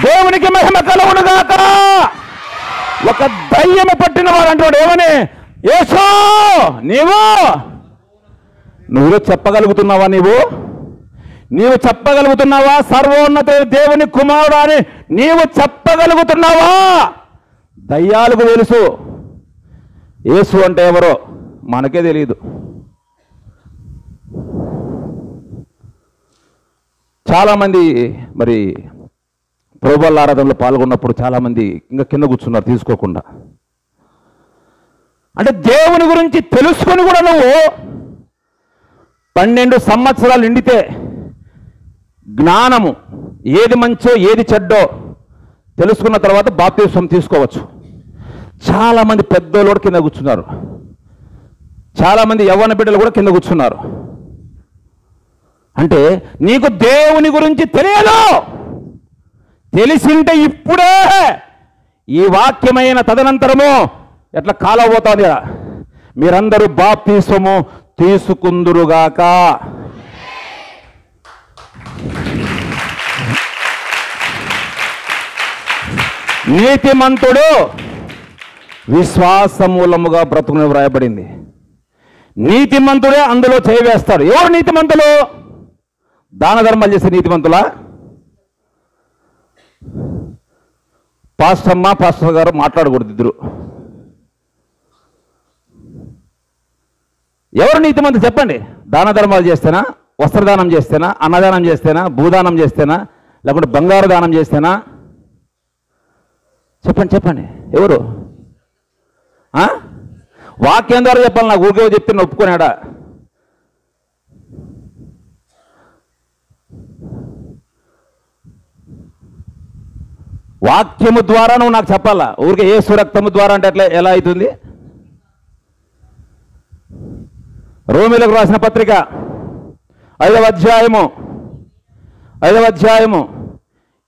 దేవునికి మహిమ కలుగునుగాక. ఒక దయ్యము పట్టిన వాడు అంటాడు ఏమని, యేసు నువ్వు చెప్పగలుగుతున్నావా? నీవు చెప్పగలుగుతున్నావా? సర్వోన్నత దేవుని కుమారుడు అని నీవు చెప్పగలుగుతున్నావా? దయ్యాలకు తెలుసు యేసు అంటే ఎవరో, మనకే తెలియదు. చాలామంది మరి ప్రభువుల ఆరాధనలో పాల్గొన్నప్పుడు చాలామంది ఇంకా కింద కూర్చున్నారు తీసుకోకుండా. అంటే దేవుని గురించి తెలుసుకొని కూడా నువ్వు 12 సంవత్సరాలు నిండితే జ్ఞానము ఏది మంచో ఏది చెడ్డో తెలుసుకున్న తర్వాత బాప్తిస్మం తీసుకోవచ్చు. చాలామంది పెద్దోళ్ళు కూడా కింద కూర్చున్నారు, చాలామంది యవ్వన బిడ్డలు కూడా కింద కూర్చున్నారు. అంటే నీకు దేవుని గురించి తెలియదు. తెలిసింటే ఇప్పుడే ఈ వాక్యమైన తదనంతరము ఎట్లా కాలపోతుంది కదా, మీరందరూ బాప్తిస్మము తీసుకుందురుగాక. నీతిమంతుడు విశ్వాసమూలముగా బ్రతుకుని వ్రాయబడింది. నీతిమంతుడే అందులో చేయవేస్తాడు. ఎవరు నీతిమంతులు? దాన ధర్మాలు చేసే నీతిమంతులా? పాస్టర్ గారు మాట్లాడకూడదు ఇద్దరు. ఎవరు నీతిమంతులు చెప్పండి? దాన ధర్మాలు చేస్తేనా, వస్త్రదానం చేస్తేనా, అన్నదానం చేస్తేనా, భూదానం చేస్తేనా, లేకుంటే బంగారు దానం చేస్తేనా? చెప్పండి ఎవరు? వాక్యం ద్వారా చెప్పాలి. నాకు ఊరికే చెప్తే ఒప్పుకున్నాడా? వాక్యము ద్వారా నువ్వు నాకు చెప్పాలా. ఊరికే యేసు రక్తము ద్వారా అంటే ఎలా అవుతుంది? రోమీలకు రాసిన పత్రిక 5వ అధ్యాయము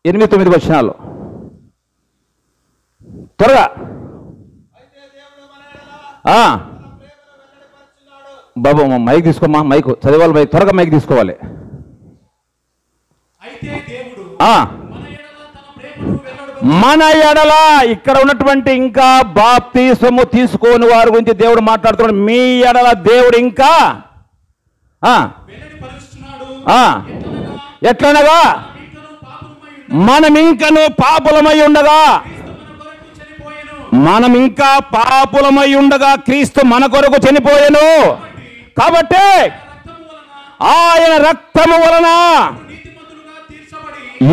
8-9 వచనాలు త్వరగా. బాబు మైక్ తీసుకోమ్మా, మైక్ చదివాలి, మైక్ త్వరగా మైక్ తీసుకోవాలి. మన ఎడల ఇక్కడ ఉన్నటువంటి ఇంకా బాప్తిస్మము తీసుకోని వారి గురించి దేవుడు మాట్లాడుతున్నాడు. మీ ఎడల దేవుడు ఇంకా ఎట్లనగా మనం ఇంకను పాపులమై ఉండగా క్రీస్తు మన కొరకు చనిపోయెను. కాబట్టి ఆయన రక్తము వలన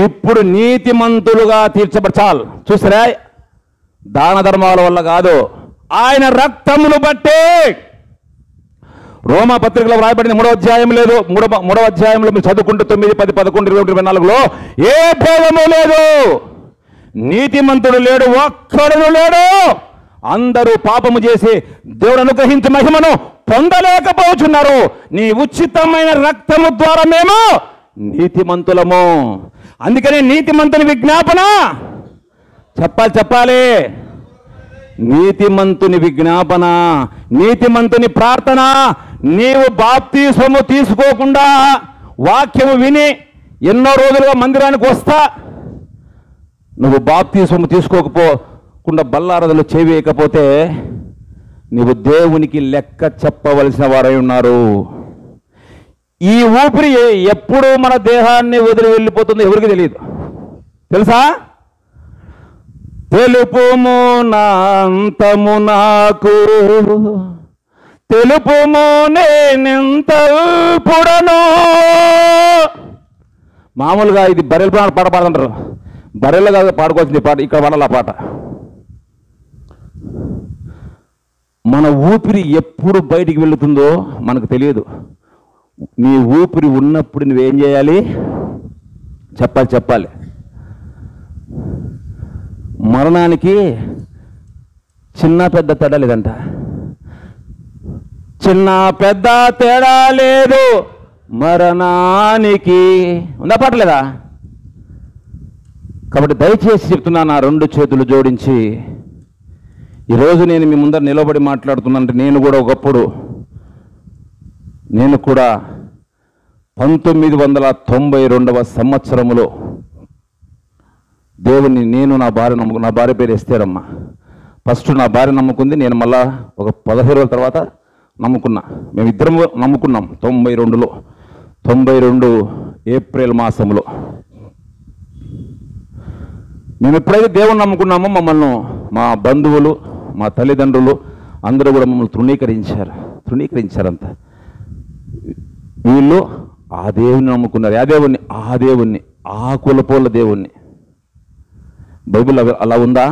ఇప్పుడు నీతిమంతులుగా తీర్చబడి. చాలు చూసారా, దాన ధర్మాల వల్ల కాదు, ఆయన రక్తమును బట్టి. రోమా పత్రికలో వ్రాయబడింది 3వ అధ్యాయం లేదు, 3వ అధ్యాయంలో మీరు చదువుకుంటూ 9, 10, 11, 20, 24లో ఏ భేదము లేదు. నీతిమంతుడు లేడు, ఒక్కడును లేడు. అందరూ పాపము చేసి దేవుడు అనుగ్రహించి మహిమను పొందలేకపోతున్నారు. నీ ఉచితమైన రక్తము ద్వారా మేము నీతిమంతులము. అందుకని నీతిమంతుని విజ్ఞాపన చెప్పాలి. నీతిమంతుని విజ్ఞాపన, నీతిమంతుని ప్రార్థన. నీవు బాప్తిస్మము తీసుకోకుండా వాక్యము విని ఎన్నో రోజులుగా మందిరానికి వస్తా, నువ్వు బాప్తిస్మము తీసుకోకుండా బల్లారదలు చేవేయకపోతే నీవు దేవునికి లెక్క చెప్పవలసిన వారై ఉన్నారు. ఈ ఊపిరి ఎప్పుడు మన దేహాన్ని వదిలి వెళ్ళిపోతుందో ఎవరికి తెలియదు, తెలుసా? తెలుపుము నా అంతము నాకు, తెలుపుము నేనెంత పుడను. మామూలుగా ఇది బర్రెల పాట పాడుతుంటారు. బర్రెలు కాదు పాడుకోవాల్సింది పాట, ఇక్కడ పాడాలి ఆ పాట. మన ఊపిరి ఎప్పుడు బయటికి వెళుతుందో మనకు తెలియదు. నీ ఊపిరి ఉన్నప్పుడు నువ్వేం చేయాలి? చెప్పాలి. మరణానికి చిన్న పెద్ద తేడా లేదంట. చిన్న పెద్ద తేడా లేదు మరణానికి. ఉందా పాట లేదా? కాబట్టి దయచేసి చెప్తున్నా, నా 2 చేతులు జోడించి ఈరోజు నేను మీ ముందర నిలబడి మాట్లాడుతున్నానంటే, నేను కూడా ఒకప్పుడు, నేను కూడా 1992వ సంవత్సరములో దేవుణ్ణి, నేను నా భార్య పేరు ఎస్తేరమ్మ. ఫస్ట్ నా భార్య నమ్ముకుంది, నేను మళ్ళా ఒక 15 రోజుల తర్వాత నమ్ముకున్నా. మేమిద్దరం నమ్ముకున్నాం 92లో, 92 ఏప్రిల్ మాసంలో. మేము ఎప్పుడైతే దేవుని నమ్ముకున్నామో మమ్మల్ని మా బంధువులు, మా తల్లిదండ్రులు అందరూ కూడా మమ్మల్ని తృణీకరించారంత. వీళ్ళు ఆ దేవుని నమ్ముకున్నారు. ఆ దేవుణ్ణి, ఆ కులపోళ్ళ దేవుణ్ణి. బైబిల్ అలా ఉందా?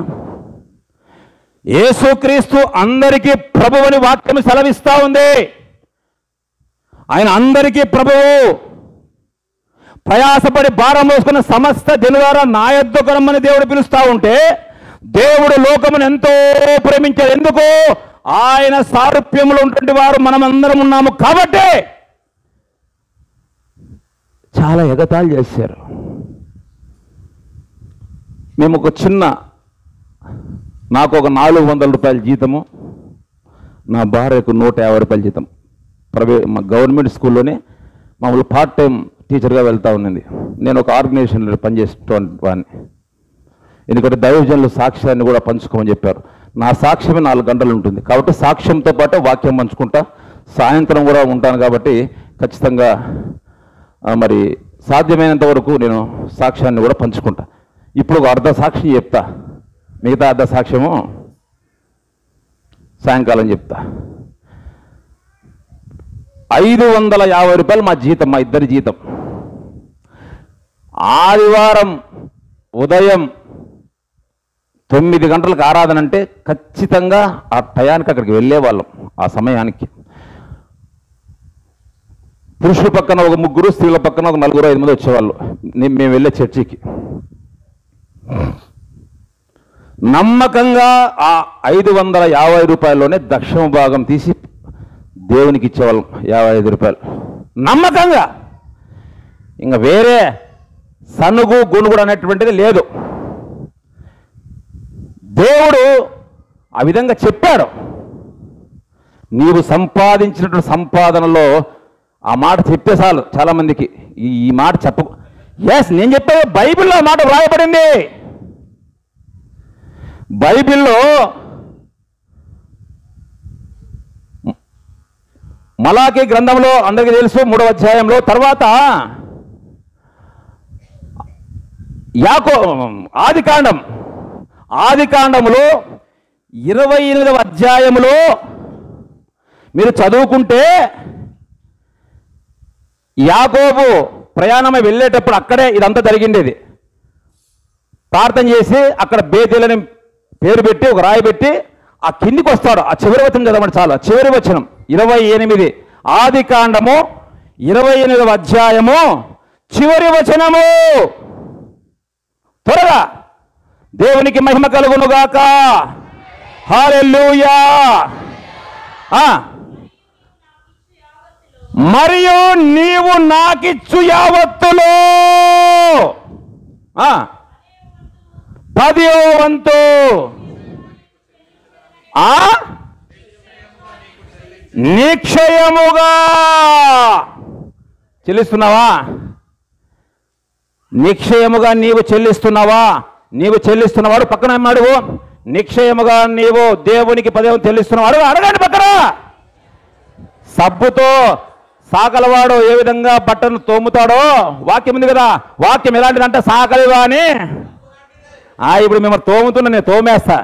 యేసుక్రీస్తు అందరికీ ప్రభువుని వాక్యం సెలవిస్తూ ఉంది. ఆయన అందరికీ ప్రభువు. ప్రయాసపడి భారం మోసుకున్న సమస్త జనులారా నా యొద్దకు రమ్మని దేవుడు పిలుస్తూ ఉంటే, దేవుడు లోకమును ఎంతో ప్రేమించాడు. ఎందుకు? ఆయన సారూప్యములు ఉన్నటువంటి వారు మనమందరం ఉన్నాము కాబట్టి. చాలా ఎగతాళి చేశారు. మేము ఒక చిన్న, నాకు ఒక 400 రూపాయల జీతము, నా భార్యకు 150 రూపాయల జీతం. మా గవర్నమెంట్ స్కూల్లోనే మామూలు పార్ట్ టైం టీచర్గా వెళ్తూ ఉన్నది. నేను ఒక ఆర్గనైజేషన్లో పనిచేసేటువంటి వాడిని. ఎందుకంటే దైవజనులు సాక్ష్యాన్ని కూడా పంచుకోమని చెప్పారు. నా సాక్ష్యమే 4 గంటలు ఉంటుంది కాబట్టి సాక్ష్యంతో పాటు వాక్యం పంచుకుంటా. సాయంత్రం కూడా ఉంటాను కాబట్టి ఖచ్చితంగా మరి సాధ్యమైనంత వరకు నేను సాక్ష్యాన్ని కూడా పంచుకుంటా. ఇప్పుడు ఒక అర్ధ సాక్ష్యం చెప్తా, మిగతా అర్ధ సాక్ష్యము సాయంకాలం చెప్తా. 550 రూపాయలు మా జీతం, మా ఇద్దరి జీతం. ఆదివారం ఉదయం 9 గంటలకు ఆరాధన అంటే ఖచ్చితంగా ఆ టయానికి అక్కడికి వెళ్ళేవాళ్ళం. ఆ సమయానికి పురుషుల పక్కన ఒక 3, స్త్రీల పక్కన ఒక 4, 5 మంది వచ్చేవాళ్ళు మేము వెళ్ళే చర్చికి. నమ్మకంగా ఆ 550 రూపాయల్లోనే దక్షిణ భాగం తీసి దేవునికి ఇచ్చేవాళ్ళం. 55 రూపాయలు నమ్మకంగా. ఇంకా వేరే సనుగు గొనుగుడు అనేటువంటిది లేదు. దేవుడు ఆ విధంగా చెప్పాడు. నీవు సంపాదించినటువంటి సంపాదనలో ఆ మాట చెప్తే చాలు. చాలామందికి ఈ మాట చెప్ప, ఎస్ నేను చెప్పేది బైబిల్లో ఆ మాట వ్రాయబడింది. బైబిల్లో మలాకీ గ్రంథంలో అందరికీ తెలుసు 3వ అధ్యాయంలో, తర్వాత ఆదికాండములో 28వ అధ్యాయములో మీరు చదువుకుంటే యాకోబు ప్రయాణమై వెళ్ళేటప్పుడు అక్కడే ఇదంతా జరిగిండేది. ప్రార్థన చేసి అక్కడ బేతేలని పేరు పెట్టి ఒక రాయి పెట్టి ఆ కిందికి వస్తాడు. ఆ చివరి వచనం చదవండి చాలు. చివరి వచనం 28, ఆదికాండము 28వ అధ్యాయము చివరి వచనము. త్వరగా దేవునికి మహిమ కలుగునుగాక. హల్లెలూయా. మరియు నీవు నాకిచ్చు యావత్తులో 10వ వంతు నిక్షయముగా చెల్లిస్తున్నావా? నిక్షయముగా నీవు చెల్లిస్తున్నావా? నీవు చెల్లిస్తున్నవాడు పక్కన అడుగు. నిక్షయముగా నీవు దేవునికి 10వ చెల్లిస్తున్నవాడు అడగండి పక్కన. సబ్బుతో సాకలవాడు ఏ విధంగా బట్టను తోముతాడో వాక్యం ఉంది కదా. వాక్యం ఎలాంటిదంటే సాకలివా అని. ఇప్పుడు మిమ్మల్ని తోముతున్నా, నేను తోమేస్తా.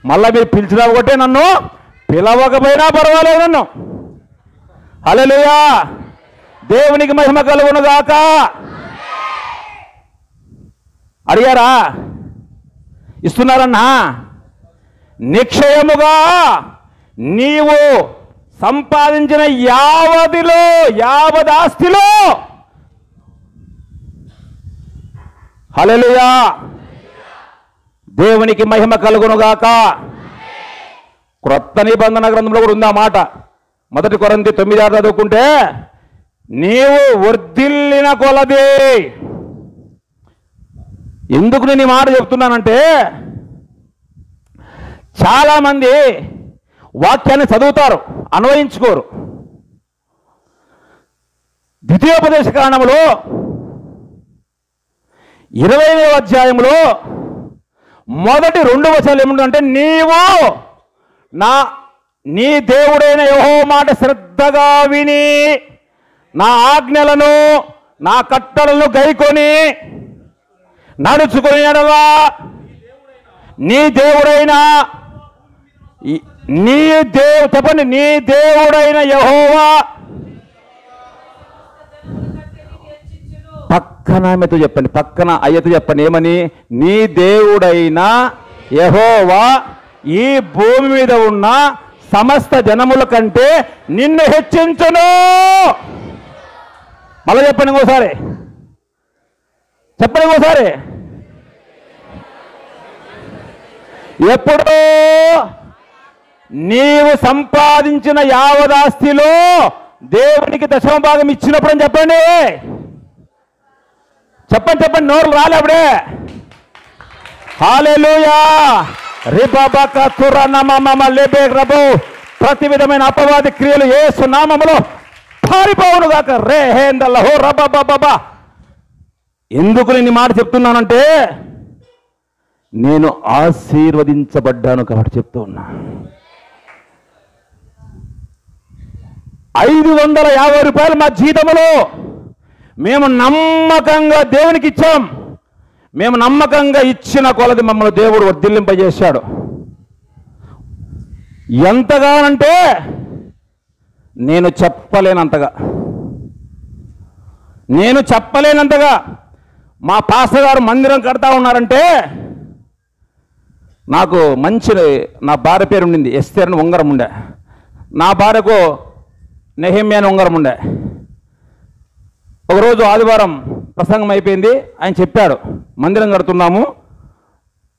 మళ్ళీ మీరు పిలిచినా ఒకటే, నన్ను పిలవకపోయినా పర్వాలేదు నన్ను. హల్లెలూయా. దేవునికి మహిమ కలుగునుగాక. అడిగారా? ఇస్తున్నారన్నా? నిక్షయముగా నీవు సంపాదించిన యావదాస్తిలో హల్లెలూయా దేవునికి మహిమ కలుగునుగాక. క్రొత్త నిబంధన గ్రంథంలో కూడా ఉంది ఆ మాట. 1 కొరింథీ 9:6 చదువుకుంటే, నీవు వర్ధిల్లిన కొలది. ఎందుకు నేను ఈ మాట చెప్తున్నానంటే, చాలామంది వాక్యాన్ని చదువుతారు, అన్వయించుకోరు. ద్వితీయోపదేశ కాండములో 20వ అధ్యాయంలో మొదటి 2 వచనాలు ఏముందంటే, నీవు నీ దేవుడైన యెహోవా మాట శ్రద్ధగా విని నా ఆజ్ఞలను నా కట్టడలను గైకొని నడుచుకుని ఎడలా నీ దేవుడైన చెప్పండి, నీ దేవుడైన యెహోవా. పక్కన ఆమెతో చెప్పండి, పక్కన అయ్యతో చెప్పండి. ఏమని? నీ దేవుడైన యెహోవా ఈ భూమి మీద ఉన్న సమస్త జనముల కంటే నిన్ను హెచ్చించును. మళ్ళీ చెప్పండి ఇంకోసారి, చెప్పండి ఇంకోసారి. ఎప్పుడో నీవు సంపాదించిన యావదాస్తిలో దేవునికి దశమ భాగం ఇచ్చినప్పుడు అని చెప్పండి. చెప్పండి చెప్పండి, నోరు రాలేప్పుడే. హల్లెలూయా. రిబబక తురనమమ లెబె రబో. ప్రతి విధమైన అపవాది క్రియలు యేసు నామములో పారిపోవును గాక. రేహేందల్లహో రబబబబ. ఎందుకు నేను మాట చెప్తున్నానంటే నేను ఆశీర్వదించబడ్డాను కాబట్టి చెప్తూ ఉన్నా. 550 రూపాయలు మా జీతములో మేము నమ్మకంగా దేవునికి ఇచ్చాం. మేము నమ్మకంగా ఇచ్చిన కొలది మమ్మల్ని దేవుడు వర్ధిల్లింపజేశాడు. ఎంతగానంటే నేను చెప్పలేనంతగా మా పాస్టర్ గారు మందిరం కడతా ఉన్నారంటే నాకు మంచి, నా భార్య పేరు ఉండింది ఎస్తేర్ అని ఉంగరం ఉండే, నా భార్యకు నెహెమ్యా అని ఉంగరం ఉండే. ఒకరోజు ఆదివారం ప్రసంగం అయిపోయింది, ఆయన చెప్పాడు మందిరం కడుతున్నాము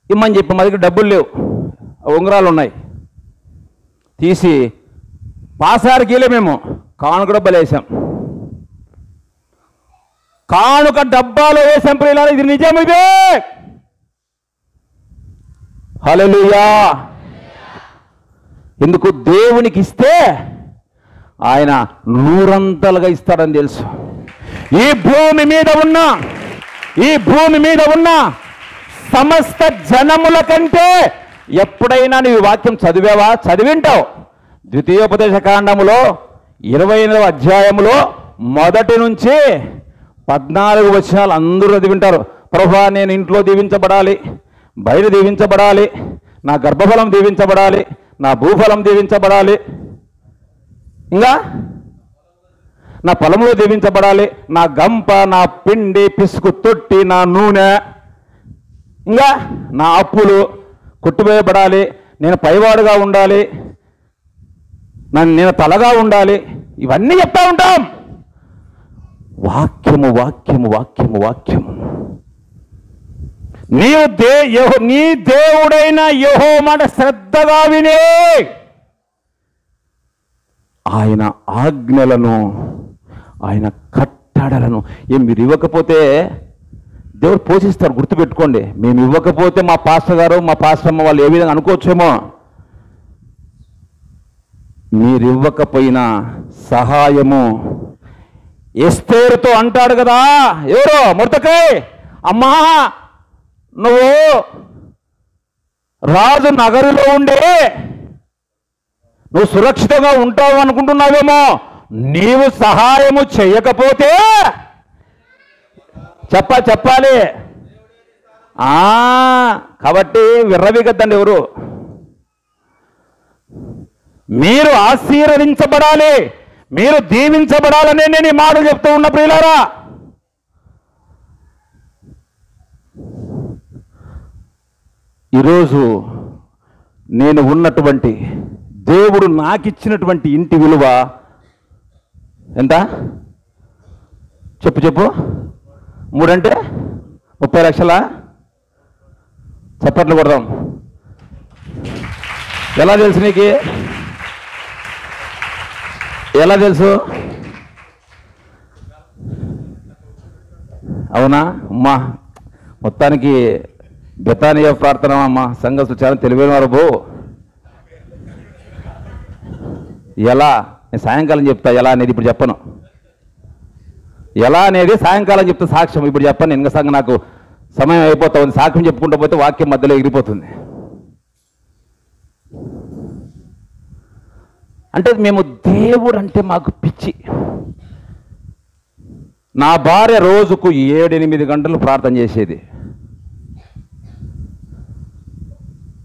ఇమ్మని చెప్పి, మా దగ్గర డబ్బులు లేవు, ఉంగరాలు ఉన్నాయి. తీసి పాసారికి వెళ్ళి మేము కానుక డబ్బాలు వేసాం. కానుక డబ్బాలో వేసాం ప్రియులారా, ఇది నిజం ఇదే. హల్లెలూయా. ఎందుకు? దేవునికి ఇస్తే ఆయన 100 ఇస్తాడని తెలుసు. ఈ భూమి మీద ఉన్న సమస్త జనముల కంటే ఎప్పుడైనా నీవు వాక్యం చదివావా? చదివింటావు. ద్వితీయోపదేశ కాండములో 28వ అధ్యాయములో 1 నుంచి 14 వచనాలు అందరూ చదివింటారు. ప్రభువా, నేను ఇంట్లో దీవించబడాలి, బయట దీవించబడాలి, నా గర్భఫలం దీవించబడాలి, నా భూఫలం దీవించబడాలి, ఇంకా నా పొలంలో దీవించబడాలి, నా గంప, నా పిండి, పిసుకు తొట్టి, నా నూనె, ఇంకా నా అప్పులు కొట్టువేయబడాలి, నేను పైవాడుగా ఉండాలి, నేను తలగా ఉండాలి, ఇవన్నీ చెప్తా ఉంటాం. వాక్యము వాక్యము వాక్యము వాక్యము. నీ దేవుడైన యెహోవా మాట శ్రద్ధగా వినే ఆయన ఆజ్ఞలను, ఆయన కట్టడలను మీరు ఇవ్వకపోతే దేవుడు పోషిస్తారు. గుర్తుపెట్టుకోండి. మేము ఇవ్వకపోతే మా పాస్టర్ గారు, మా పాస్టర్ అమ్మ వాళ్ళు ఏ విధంగా అనుకోవచ్చేమో. మీరు ఇవ్వకపోయినా సహాయము ఎస్తేరుతో అంటాడు కదా, ఎవరో మొర్దెకై, అమ్మా నువ్వు రాజు నగరులో ఉండే నువ్వు సురక్షితంగా ఉంటావు అనుకుంటున్నావేమో, నీవు సహాయము చేయకపోతే చెప్పాలి. కాబట్టి విర్రవీగద్దండి ఎవరు. మీరు ఆశీర్వదించబడాలి, మీరు దీవించబడాలనే నేను ఈ మాటలు చెప్తూ ఉన్న ప్రియులారా. ఈరోజు నేను ఉన్నటువంటి దేవుడు నాకిచ్చినటువంటి ఇంటి విలువ ఎంత? చెప్పు 3 అంటే 30 లక్షలా? చప్పట్లు కొడదాం. ఎలా తెలుసు నీకు? ఎలా తెలుసు? అవునా అమ్మా? మొత్తానికి బెతానియా ప్రార్థన అమ్మా సంఘస్థులు చాలా తెలివైన వారు. బో ఎలా? నేను సాయంకాలం చెప్తా ఎలా అనేది, ఇప్పుడు చెప్పను. ఎలా అనేది సాయంకాలం చెప్తా, సాక్ష్యం ఇప్పుడు చెప్పను. ఇంకా సంగ నాకు సమయం అయిపోతా ఉంది. సాక్ష్యం చెప్పుకుంటూ పోతే వాక్యం మధ్యలో ఎగిరిపోతుంది. అంటే మేము దేవుడు అంటే మాకు పిచ్చి. నా భార్య రోజుకు 7-8 గంటలు ప్రార్థన చేసేది.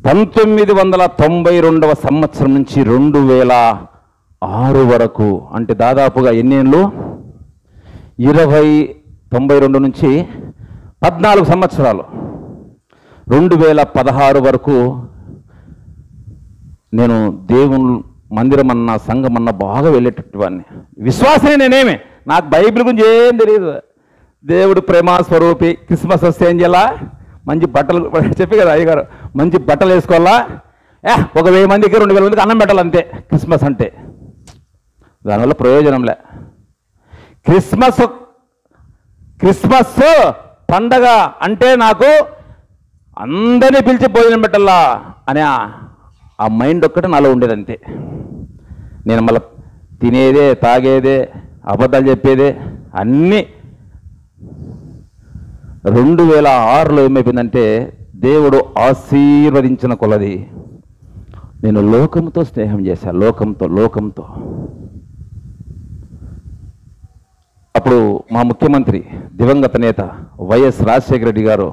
1992వ సంవత్సరం నుంచి 2006 వరకు, అంటే దాదాపుగా ఎన్నేళ్ళు? 92 నుంచి 14 సంవత్సరాలు. 2016 వరకు నేను దేవుని మందిరం అన్నా సంఘం అన్నా బాగా వెళ్ళేటట్టు వాడిని. విశ్వాసనే నేనేమి, నాకు బైబిల్ గురించి ఏం తెలియదు. దేవుడు ప్రేమ స్వరూపి, క్రిస్మస్ వస్తే ఏం చేయాలా, మంచి బట్టలు చెప్పి కదా అయ్యగారు, మంచి బట్టలు వేసుకోవాలా, 1000 మందికి 2000 మందికి అన్నం పెట్టాలి అంతే క్రిస్మస్ అంటే. దానివల్ల ప్రయోజనంలే. క్రిస్మస్ పండగ అంటే నాకు అందరినీ పిలిచి భోజనం పెట్టాలా అనే ఆ మైండ్ ఒక్కటే నాలో ఉండేది అంతే. నేను మళ్ళీ తినేదే, తాగేదే, అబద్ధాలు చెప్పేదే అన్నీ. 2006లో ఏమైపోయిందంటే దేవుడు ఆశీర్వదించిన కొలది నేను లోకంతో స్నేహం చేశాను. లోకంతో అప్పుడు మా ముఖ్యమంత్రి దివంగత నేత వైఎస్ రాజశేఖర రెడ్డి గారు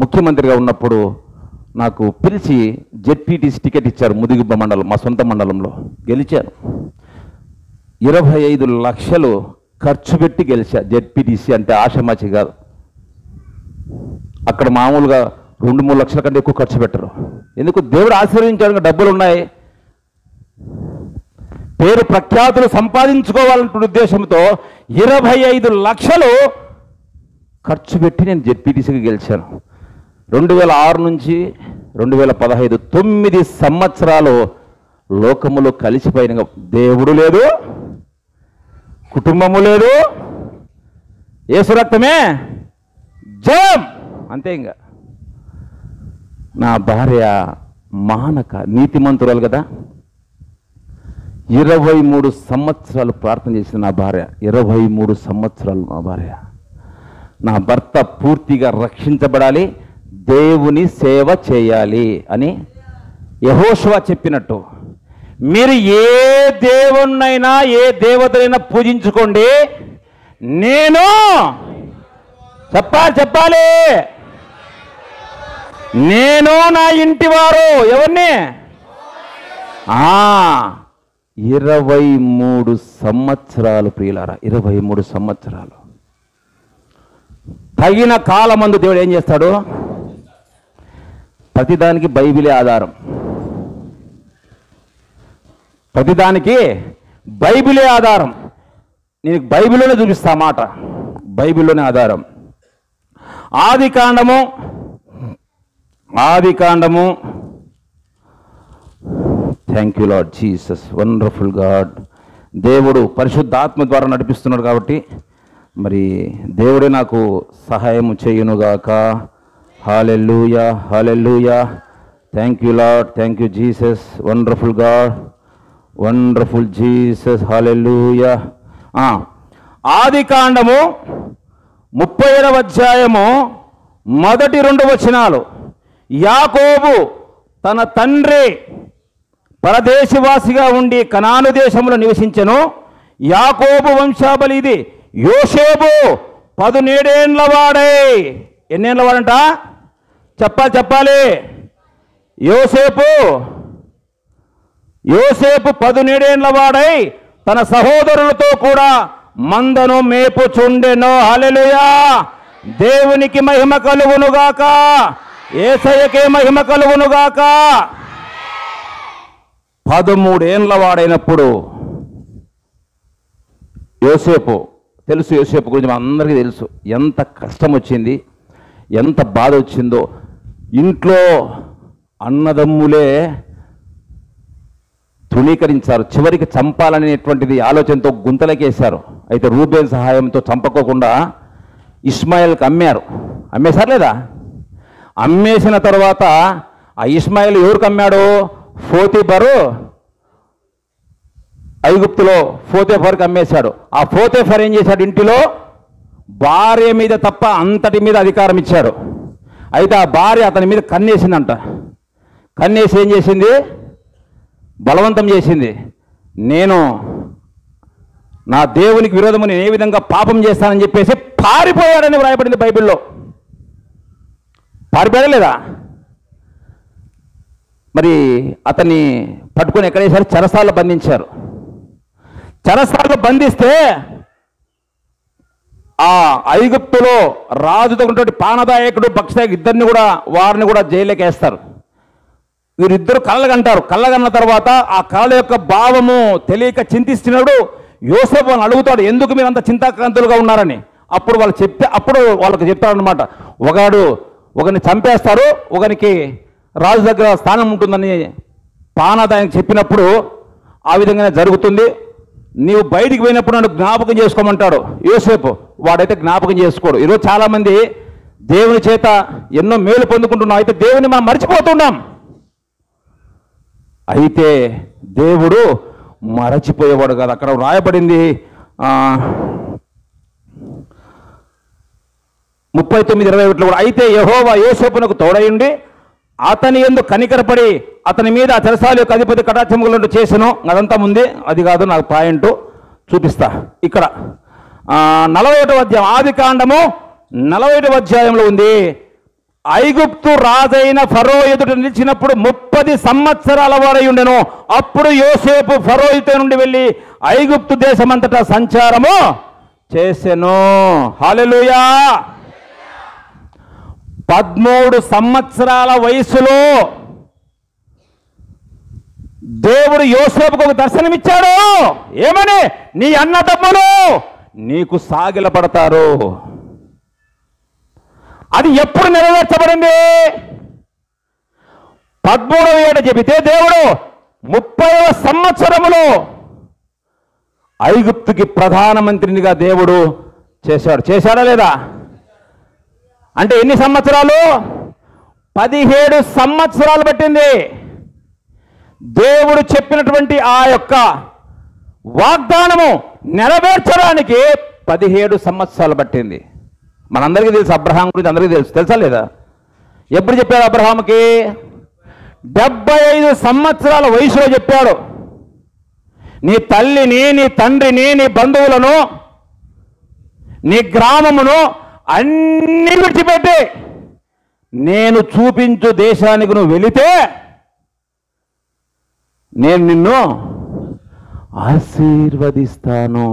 ముఖ్యమంత్రిగా ఉన్నప్పుడు నాకు పిలిచి జెడ్పీటీసీ టికెట్ ఇచ్చారు. ముదిగుబ్బ మండలం, మా సొంత మండలంలో గెలిచాను. 25 లక్షలు ఖర్చు పెట్టి గెలిచా. జెడ్పీటీసీ అంటే ఆషామాషి కాదు. అక్కడ మామూలుగా 2-3 లక్షల కంటే ఎక్కువ ఖర్చు పెట్టరు. ఎందుకు, దేవుడు ఆశీర్వదించాడు, డబ్బులు ఉన్నాయి, పేరు ప్రఖ్యాతులు సంపాదించుకోవాలంటున్న ఉద్దేశంతో 25 లక్షలు ఖర్చు పెట్టి నేను జెడ్పీటీసీకి గెలిచాను. 2006 నుంచి 2015 9 సంవత్సరాలు లోకములో కలిసిపోయిన దేవుడు లేదు, కుటుంబము లేదు, యేసు రక్తమే జయం అంతే. ఇంకా నా భార్య మానక నీతిమంతురాలు కదా, 23 సంవత్సరాలు ప్రార్థన చేసిన నా భార్య, 23 సంవత్సరాలు నా భార్య. నా భర్త పూర్తిగా రక్షించబడాలి, దేవుని సేవ చేయాలి అని యెహోషువ చెప్పినట్టు మీరు ఏ దేవుణ్ణైనా ఏ దేవతనైనా పూజించుకోండి, నేను చెప్పాలి నేను నా ఇంటి వారు ఎవరిని 23 సంవత్సరాలు ప్రియులారా, 23 సంవత్సరాలు. తగిన కాలమందు దేవుడు ఏం చేస్తాడు, ప్రతిదానికి బైబిలే ఆధారం. ప్రతిదానికి బైబిలే ఆధారం. నేను బైబిల్లోనే చూపిస్తా మాట, బైబిల్లోనే ఆధారం. ఆది కాండము thank you Lord Jesus, wonderful God. దేవుడు పరిశుద్ధాత్మ ద్వారా నడిపిస్తున్నాడు కాబట్టి మరి దేవుడే నాకు సహాయం చేయునుగాక. Hallelujah, hallelujah. Thank you Lord, thank you Jesus, wonderful God, wonderful Jesus, hallelujah. ఆది కాండము 30వ అధ్యాయము మొదటి 2 వచనాలు. యాకోబు తన తండ్రి పరదేశవాసిగా ఉండి కనాను దేశంలో నివసించెను. యాకోబు వంశావళి ఇది. యోసేపు 17 ఏండ్ల వాడై, ఎన్నేళ్ళ వాడంట చెప్పాలి. యోసేపు 17 ఏండ్ల వాడై తన సహోదరులతో కూడా మందను మేపుచుండెను. హల్లెలూయా. దేవునికి మహిమ కలుగునుగాక, యేసయ్యకే మహిమ కలుగునుగాక. 13 ఏండ్ల వాడైనప్పుడు యోసేపు, తెలుసు యోసేపు గురించి అందరికీ తెలుసు, ఎంత కష్టం వచ్చింది, ఎంత బాధ వచ్చిందో. ఇంట్లో అన్నదమ్ములే తృణీకరించారు, చివరికి చంపాలనేటువంటిది ఆలోచనతో గుంతలకేశారు. అయితే రూబేన్ సహాయంతో చంపకోకుండా ఇస్మాయిల్కి అమ్మేశారు లేదా? అమ్మేసిన తర్వాత ఆ ఇస్మాయిల్ ఎవరికి అమ్మాడు? పోతీఫరు, ఐగుప్తులో పోతీఫర్కి అమ్మేశాడు. ఆ పోతీఫర్ ఏం చేశాడు? ఇంటిలో భార్య మీద తప్ప అంతటి మీద అధికారం ఇచ్చాడు. అయితే ఆ భార్య అతని మీద కన్నేసిందంట. కన్నేసి ఏం చేసింది? బలవంతం చేసింది. నేను నా దేవునికి విరోధము నేను ఏ విధంగా పాపం చేస్తానని చెప్పేసి పారిపోయాడని వ్రాయబడింది బైబిల్లో. పారిపోయాడా లేదా? మరి అతన్ని పట్టుకొని ఎక్కడ వేశారు? చెరసాలలో బంధించారు. చెరసాలలో బంధిస్తే ఆ ఐగుప్తులో రాజుతో ఉన్నటువంటి పానదాయకుడు, భక్షదాయకుడు ఇద్దరిని కూడా, వారిని కూడా జైలుకి వేస్తారు. వీరిద్దరు కళ్ళగంటారు. కళ్ళగన్న తర్వాత ఆ కళ యొక్క భావము తెలియక చింతిస్తున్నాడు. యోసేపు వాళ్ళని అడుగుతాడు, ఎందుకు మీరు అంత చింతాక్రాంతులుగా ఉన్నారని. అప్పుడు వాళ్ళకి చెప్తారనమాట, ఒకరిని చంపేస్తారు, ఒకరికి రాజు దగ్గర స్థానం ఉంటుందని పానాదానికి చెప్పినప్పుడు ఆ విధంగానే జరుగుతుంది. నీవు బయటికి పోయినప్పుడు నన్ను జ్ఞాపకం చేసుకోమంటాడు యోసేపు. వాడైతే జ్ఞాపకం చేసుకోడు. ఈరోజు చాలామంది దేవుని చేత ఎన్నో మేలు పొందుకుంటున్నాం, అయితే దేవుని మనం మర్చిపోతున్నాం. అయితే దేవుడు మరచిపోయేవాడు కాదు. అక్కడ రాయబడింది 39:21 కూడా, అయితే యెహోవా యోసేపునకు తోడయుండి అతని యందు కనికరపడి అతని మీద ఆ చెరసాల యొక్క అధిపతి కటాక్షములను చేసెను. అదంతా ఉంది, అది కాదు నాకు పాయింట్ చూపిస్తా. ఇక్కడ 41వ అధ్యాయం, ఆదికాండము 41వ అధ్యాయంలో ఉంది. ఐగుప్తు రాజైన ఫరో ఎదుట నిలిచినప్పుడు 30 సంవత్సరాల వాడై ఉండెను. అప్పుడు యోసేపు ఫరో ఎదుట నుండి వెళ్ళి ఐగుప్తు దేశమంతటా సంచారము చేసెను. హల్లెలూయా. 13 సంవత్సరాల వయసులో దేవుడు యోసేపుకు ఒక దర్శనమిచ్చాడు. ఏమని? నీ అన్నదమ్ములు నీకు సాగిలపడతారు. అది ఎప్పుడు నెరవేర్చబడింది? 13వ ఏట చెబితే దేవుడు 30వ సంవత్సరములో ఐగుప్తుకి ప్రధానమంత్రినిగా దేవుడు చేశాడా లేదా? అంటే ఎన్ని సంవత్సరాలు? 17 సంవత్సరాలు పట్టింది. దేవుడు చెప్పినటువంటి ఆ యొక్క వాగ్దానము నెరవేర్చడానికి 17 సంవత్సరాలు పట్టింది. మనందరికీ తెలుసు, అబ్రహాం గురించి అందరికీ తెలుసా లేదా? ఎప్పుడు చెప్పాడు అబ్రహాంకి? 75 సంవత్సరాల వయసులో చెప్పాడు, నీ తల్లిని, నీ తండ్రిని, నీ బంధువులను, నీ గ్రామమును అన్ని విడిచిపెట్టి నేను చూపించు దేశానికి నువ్వు వెళితే నేను నిన్ను ఆశీర్వదిస్తాను.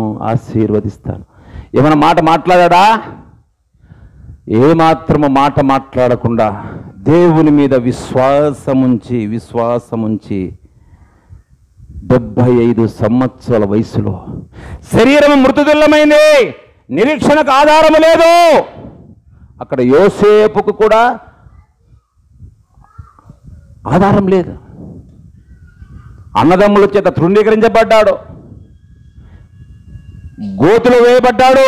ఏమైనా మాట మాట్లాడా? ఏమాత్రము మాట మాట్లాడకుండా దేవుని మీద విశ్వాసముంచి 75 సంవత్సరాల వయసులో శరీరం మృతుతుల్యమైంది, నిరీక్షణకు ఆధారము లేదు. అక్కడ యోసేపుకు కూడా ఆధారం లేదు. అన్నదమ్ముల చేత తృణీకరించబడ్డాడు, గోతులో వేయబడ్డాడు,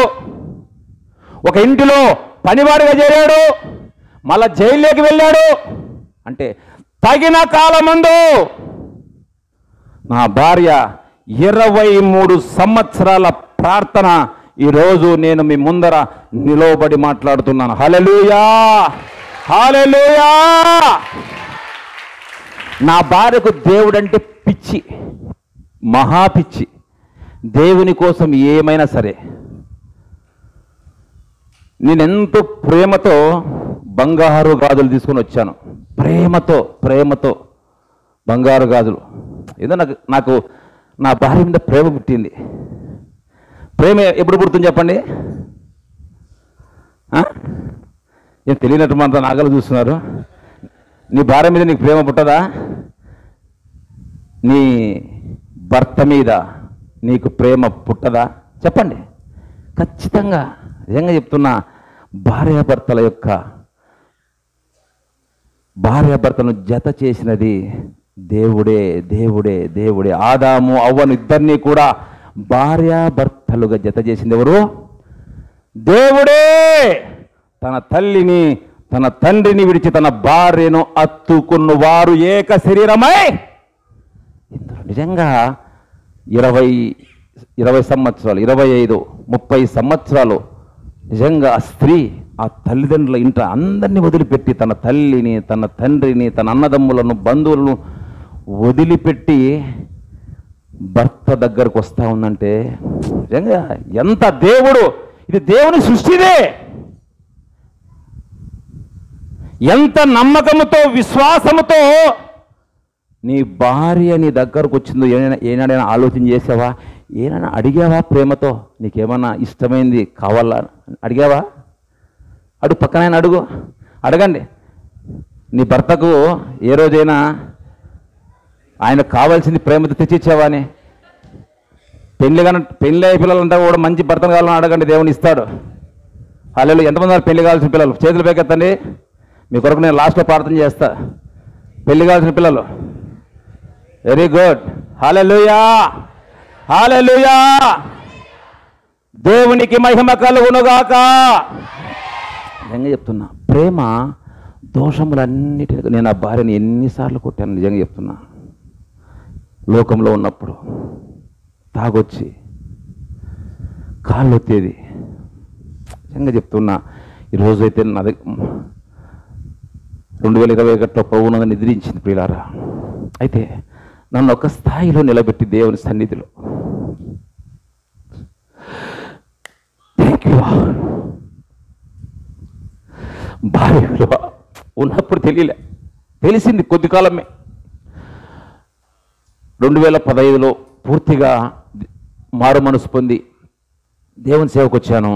ఒక ఇంటిలో పనివాడిగా చేరాడు, మళ్ళా జైల్లోకి వెళ్ళాడు. అంటే తగిన కాలమందు నా భార్య 23 సంవత్సరాల ప్రార్థన ఈరోజు నేను మీ ముందర నిలవబడి మాట్లాడుతున్నాను. హల్లెలూయా, హల్లెలూయా. నా భార్యకు దేవుడంటే పిచ్చి, మహాపిచ్చి. దేవుని కోసం ఏమైనా సరే. నేనెంతో ప్రేమతో బంగారు గాజులు తీసుకొని వచ్చాను. ప్రేమతో బంగారు గాజులు. ఏదో నాకు నా భార్య మీద ప్రేమ పుట్టింది. ప్రేమ ఎప్పుడు పుడుతుంది చెప్పండి? ఏం తెలియనట్టు అంత నాగలు చూస్తున్నారు. నీ భార్య మీద నీకు ప్రేమ పుట్టదా? నీ భర్త మీద నీకు ప్రేమ పుట్టదా? చెప్పండి. ఖచ్చితంగా నిజంగా చెప్తున్నా, భార్యాభర్తను జత చేసినది దేవుడే. ఆదాము అవ్వను ఇద్దరినీ కూడా భార్యాభర్తలుగా జత చేసింది ఎవరు? దేవుడే. తన తల్లిని, తన తండ్రిని విడిచి తన భార్యను అత్తుకున్న వారు ఏక శరీరమై. నిజంగా 20 సంవత్సరాలు, 25, 30 సంవత్సరాలు నిజంగా ఆ స్త్రీ ఆ తల్లిదండ్రుల ఇంట అందరినీ వదిలిపెట్టి తన తల్లిని, తన తండ్రిని, తన అన్నదమ్ములను, బంధువులను వదిలిపెట్టి భర్త దగ్గరకు వస్తూ ఉందంటే నిజంగా ఎంత దేవుడు! ఇది దేవుని సృష్టిదే. ఎంత నమ్మకముతో, విశ్వాసముతో నీ భార్య నీ దగ్గరకు వచ్చిందో ఏనాడైనా ఆలోచన చేసావా? ఏమైనా అడిగావా? ప్రేమతో నీకేమన్నా ఇష్టమైంది కావాలా అడిగావా? పక్కనైనా అడగండి. నీ భర్తకు ఏ రోజైనా ఆయనకు కావాల్సింది ప్రేమతో తెచ్చిచ్చావా అని. పెళ్ళి అయ్యే పిల్లలంతా కూడా మంచి భర్తను కావాలని అడగండి, దేవుని ఇస్తాడు. హల్లెలూయా. ఎంతమంది ఉన్నారు పెళ్లి కావాల్సిన పిల్లలు? చేతులు పైకెత్తండి. మీ కొరకు నేను లాస్ట్లో ప్రార్థన చేస్తా. పెళ్లి కావాల్సిన పిల్లలు, వెరీ గుడ్. హల్లెలూయా, హల్లెలూయా. దేవునికి మహిమ కలుగునుగాక. నిజంగా చెప్తున్నా, ప్రేమ దోషములన్నిటిని, నేను ఆ భార్యని ఎన్నిసార్లు కొట్టాను నిజంగా చెప్తున్నా. లోకంలో ఉన్నప్పుడు తాగొచ్చి కాళ్ళు ఒత్తేది. నిజంగా చెప్తున్నా, ఈరోజైతే నాది 2021 పౌనంగా నిద్రించింది ప్రియులారా. అయితే నన్ను ఒక స్థాయిలో నిలబెట్టి దేవుని సన్నిధిలో, థ్యాంక్ యూ. భార్య విలువ ఉన్నప్పుడు తెలిసింది కొద్ది కాలమే. 2015లో పూర్తిగా మారు మనసు పొంది దేవుని సేవకు వచ్చాను.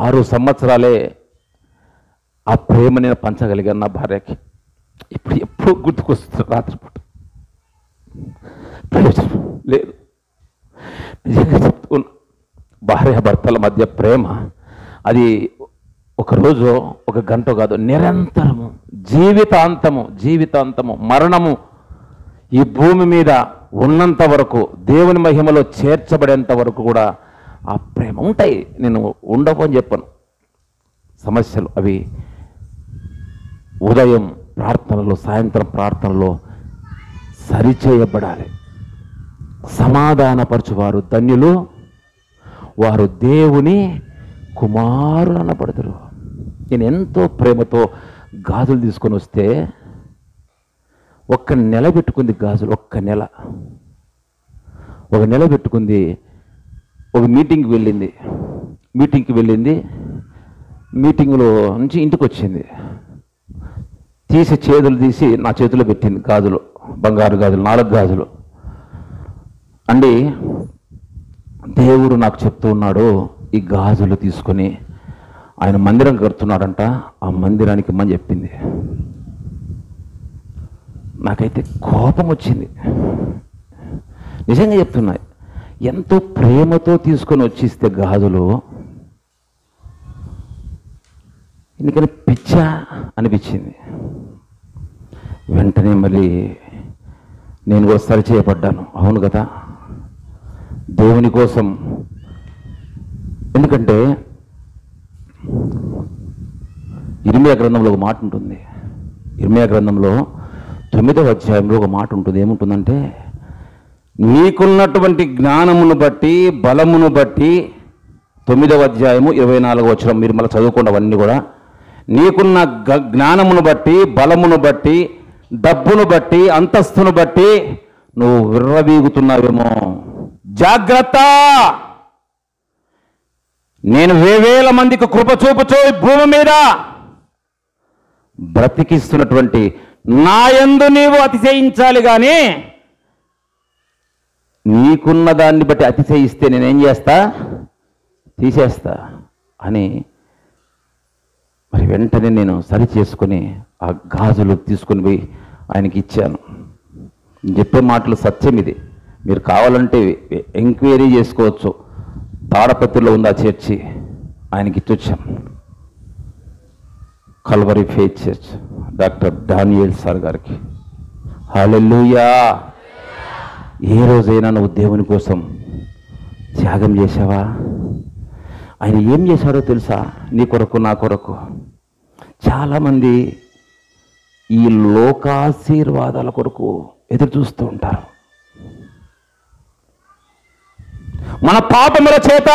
6 సంవత్సరాలే ఆ ప్రేమ నేను పంచగలిగాను నా భార్యకి. ఇప్పుడు ఎప్పుడు గుర్తుకొస్తుంది రాత్రిపూట. ప్రయోజనం లేదు. నిజంగా చెప్తున్నా, భార్య భర్తల మధ్య ప్రేమ అది ఒకరోజు ఒక గంట కాదు, నిరంతరము, జీవితాంతము మరణము ఈ భూమి మీద ఉన్నంత వరకు, దేవుని మహిమలో చేర్చబడేంత వరకు కూడా ఆ ప్రేమ ఉంటాయి. నేను ఉండవు అని చెప్పను. సమస్యలు అవి ఉదయం ప్రార్థనలో, సాయంత్రం ప్రార్థనలో సరిచేయబడాలి. సమాధానపరచువారు ధన్యులు, వారు దేవుని కుమారులు అనబడతారు. నేను ఎంతో ప్రేమతో గాజులు తీసుకొని వస్తే 1 నెల పెట్టుకుంది గాజులు. 1 నెల పెట్టుకుంది. ఒక మీటింగ్కి వెళ్ళింది. మీటింగ్లో నుంచి ఇంటికి వచ్చింది. చేతులు తీసి నా చేతిలో పెట్టింది గాజులు, బంగారు గాజులు, 4 గాజులు. అండి, దేవుడు నాకు చెప్తూ ఉన్నాడు, ఈ గాజులు తీసుకొని ఆయన మందిరం కడుతున్నాడంట, ఆ మందిరానికి ఇమ్మని చెప్పింది. నాకైతే కోపం వచ్చింది. నిజంగా చెప్తున్నా, ఎంతో ప్రేమతో తీసుకొని వచ్చిస్తే గాజులు, ఎందుకని పిచ్చా అనిపించింది. వెంటనే మళ్ళీ నేను కూడా సరిచేయబడ్డాను. అవును కదా, దేవుని కోసం. ఎందుకంటే ఇర్మియా గ్రంథంలో ఒక మాట ఉంటుంది. ఇర్మియా గ్రంథంలో 9వ అధ్యాయంలో ఒక మాట ఉంటుంది. ఏముంటుందంటే, నీకున్నటువంటి జ్ఞానమును బట్టి, బలమును బట్టి, 9వ అధ్యాయము 24వ వచనం, మీరు మళ్ళీ చదువుకోండి అవన్నీ కూడా. నీకున్న జ్ఞానమును బట్టి, బలమును బట్టి, డబ్బును బట్టి, అంతస్తును బట్టి నువ్వు విర్రవీగుతున్నావేమో, జాగ్రత్త. నేను వేవేల మందికి కృప చూపుచూ భూమి మీద బ్రతికిస్తున్నటువంటి నా యందు నీవు అతిశయించాలి, కానీ నీకున్న దాన్ని బట్టి అతిశయిస్తే నేనేం చేస్తా, తీసేస్తా అని. మరి వెంటనే నేను సరి చేసుకొని ఆ గాజులు తీసుకొని పోయి ఆయనకి ఇచ్చాను. చెప్పే మాటలు సత్యం. ఇది మీరు కావాలంటే ఎంక్వైరీ చేసుకోవచ్చు. తాడపత్రిలో ఉంది ఆ చర్చి, ఆయనకి ఇచ్చొచ్చాం. Calvary faith church, doctor Daniel sir గారికి. హల్లెలూయా. ఏ రోజైనా నువ్వు దేవుని కోసం త్యాగం చేసావా? ఆయన ఏం చేశాడో తెలుసా? నీ కొరకు, నా కొరకు. చాలామంది ఈ లోకాశీర్వాదాల కొరకు ఎదురు చూస్తూ ఉంటారు. మన పాపముల చేత,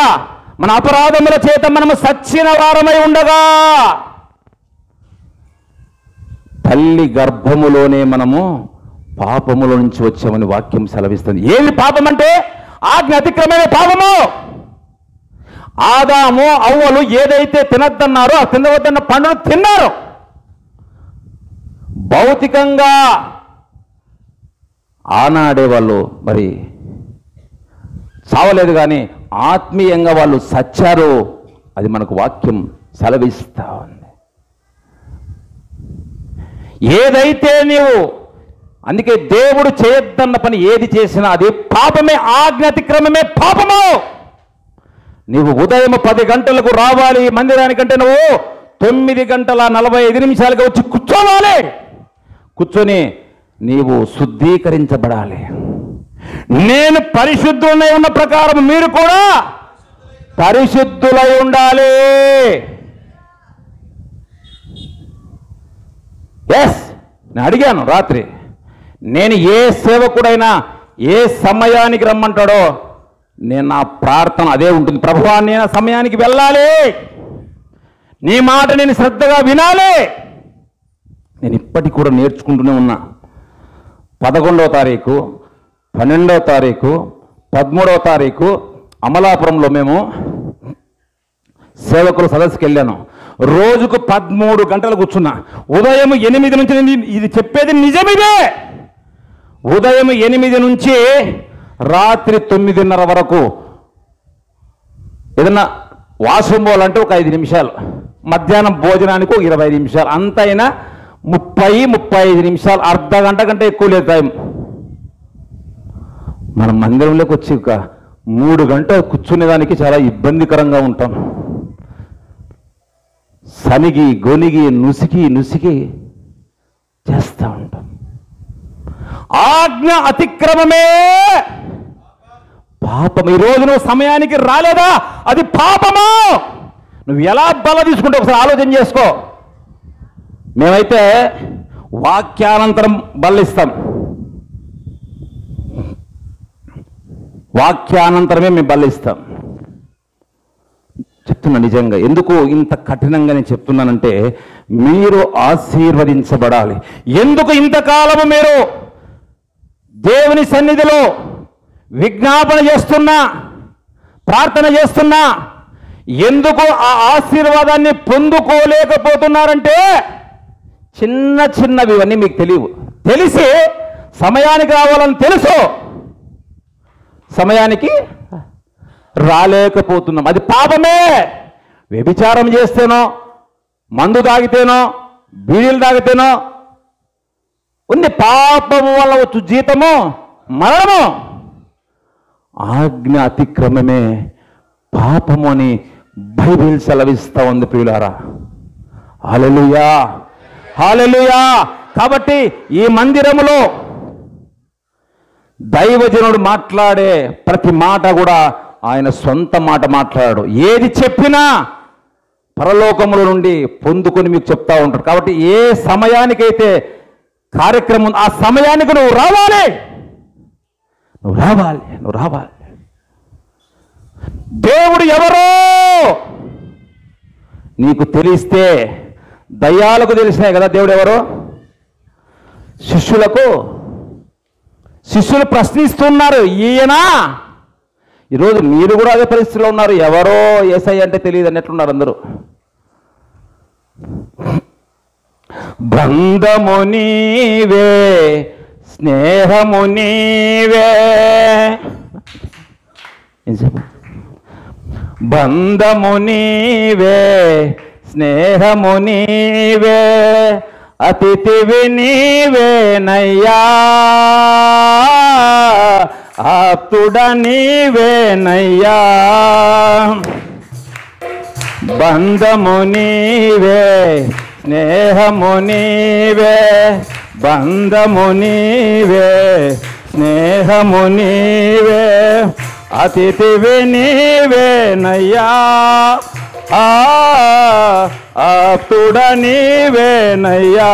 మన అపరాధముల చేత మనము సచ్చిన వారమై ఉండగా, తల్లి గర్భములోనే మనము పాపముల నుంచి వచ్చామని వాక్యం సెలవిస్తుంది. ఏది పాపం అంటే? ఆజ్ఞ అతిక్రమమే పాపము. ఆదాము అవ్వలు ఏదైతే తినద్దన్నారో ఆ తినవద్దన్న పండును తిన్నారు. భౌతికంగా ఆనాడే వాళ్ళు మరి చావలేదు, కానీ ఆత్మీయంగా వాళ్ళు సచ్చారు. అది మనకు వాక్యం సెలవిస్తా ఉంది. ఏదైతే నీవు అందుకే దేవుడు చేయొద్దన్న పని ఏది చేసినా అది పాపమే, ఆజ్ఞ అతిక్రమమే పాపము. నీవు ఉదయం 10 గంటలకు రావాలి మందిరానికంటే నువ్వు 9:45 వచ్చి కూర్చోవాలి. కూర్చొని నీవు శుద్ధీకరించబడాలి. నేను పరిశుద్ధులై ఉన్న ప్రకారం మీరు కూడా పరిశుద్ధులై ఉండాలి. నేను అడిగాను రాత్రి, నేను ఏ సేవకుడైనా ఏ సమయానికి రమ్మంటాడో నేను నా ప్రార్థన అదే ఉంటుంది. ప్రభువా, నేను ఆ సమయానికి వెళ్ళాలి, నీ మాట నేను శ్రద్ధగా వినాలి. నేను ఇప్పటికి కూడా నేర్చుకుంటూనే ఉన్నా. 11వ తారీఖు, 12వ తారీఖు, 13వ తారీఖు అమలాపురంలో మేము సేవకుల సదస్సుకి వెళ్ళాను. రోజుకు 13 గంటలు కూర్చున్నా. ఉదయం 8 నుంచి, ఇది చెప్పేది నిజమిదే, ఉదయం 8 నుంచి రాత్రి 9:30 వరకు ఏదన్నా వాష్రూమ్ పోవాలంటే ఒక 5 నిమిషాలు, మధ్యాహ్నం భోజనానికి ఒక 20 నిమిషాలు, అంతైనా 30-35 నిమిషాలు, అర్ధ గంట కంటే ఎక్కువ లేదు టైం. మనం మందిరంలోకి వచ్చి ఒక 3 గంటలు కూర్చునేదానికి చాలా ఇబ్బందికరంగా ఉంటాం. సనిగి గొనిగి నుసికి చేస్తూ ఉంటాం. ఆజ్ఞ అతిక్రమమే పాపం. ఈరోజు నువ్వు సమయానికి రాలేదా, అది పాపము. నువ్వు ఎలా బల తీసుకుంటావు ఒకసారి ఆలోచన చేసుకో. మేమైతే వాక్యానంతరం బలిస్తాం, వాక్యానంతరమే మేము బలిస్తాం. చెప్తున్నా నిజంగా. ఎందుకు ఇంత కఠినంగా నేను చెప్తున్నానంటే మీరు ఆశీర్వదించబడాలి. ఎందుకు ఇంతకాలము మీరు దేవుని సన్నిధిలో విజ్ఞాపన చేస్తున్నా, ప్రార్థన చేస్తున్నా, ఎందుకు ఆ ఆశీర్వాదాన్ని పొందుకోలేకపోతున్నారంటే చిన్నవి ఇవన్నీ మీకు తెలియవు. తెలిసి సమయానికి రావాలని తెలుసు, సమయానికి రాలేకపోతున్నాం. అది పాపమే. వ్యభిచారం చేస్తేనో, మందు తాగితేనో, బీడీలు తాగితేనో ఉంది. పాపము వల్ల వచ్చు జీతము మరణము. ఆజ్ఞ అతిక్రమమే పాపము అని బైబిల్ సెలవిస్తా ఉంది ప్రియులారా. హల్లెలూయా, హల్లెలూయా. కాబట్టి ఈ మందిరములో దైవజనుడు మాట్లాడే ప్రతి మాట కూడా ఆయన సొంత మాట మాట్లాడాడు. ఏది చెప్పినా పరలోకముల నుండి పొందుకొని మీకు చెప్తా ఉంటాడు. కాబట్టి ఏ సమయానికైతే కార్యక్రమం ఆ సమయానికి నువ్వు రావాలి. దేవుడు ఎవరో నీకు తెలిస్తే, దయ్యాలకు తెలిసినాయి కదా దేవుడు ఎవరో. శిష్యులు ప్రశ్నిస్తున్నారు, ఈయన. ఈరోజు మీరు కూడా అదే పరిస్థితిలో ఉన్నారు. ఎవరో యేసయ్య అంటే తెలియదు అన్నట్లున్నారు అందరూ. బంధము నీవే, స్నేహము నీవే. బంధము నీవే, స్నేహము నీవే, అతిథివి నీవేనయ్యా, ఆప్తుడ నీవేనయ్యా. బంధము నీవే, స్నేహము నీవే, బంధము నీవే, స్నేహము నీవే, అతిథివి నీవేనయ్యా, ఆప్తుడ నీవేనయ్యా,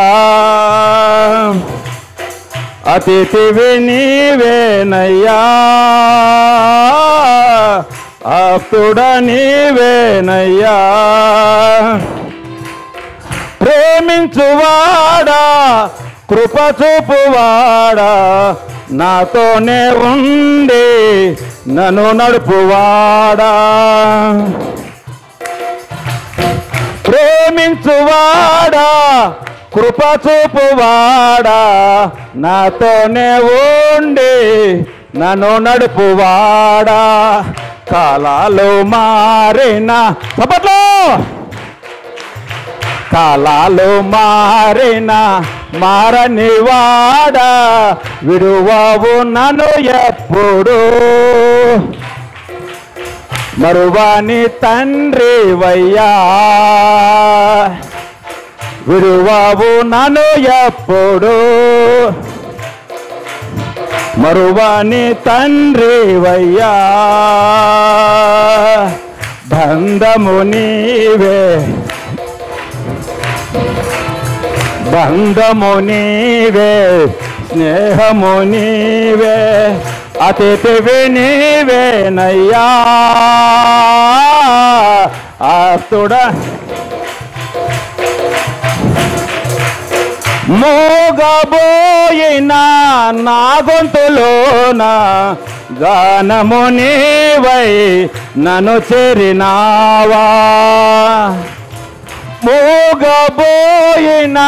అతిథివి నీవేనయ్యా, ఆప్తుడ నీవేనయ్యా. ప్రేమించువాడా, కృప చూపువాడా, నాతోనే ఉండి నన్ను నడుపువాడా. ప్రేమించువాడా, కృప చూపువాడా, నాతోనే ఉండి నన్ను నడుపువాడా. కాలాలు మారిన చప్పట్లో, కాలాలు మారిన మారని వాడా విడువవు నన్ను ఎప్పుడు మరువాని తండ్రి వయ్యా విడువవు నన్ను ఎప్పుడు మరువాని తండ్రి వయ్యా బంధము నీవే బంధము నీవే స్నేహము నీవే అతిథివి నీవేనయ్యా ఆప్తుడా మోగబోయిన నా గొంతులోన గానము నీవై నన్ను చేరినావా మోగబోయిన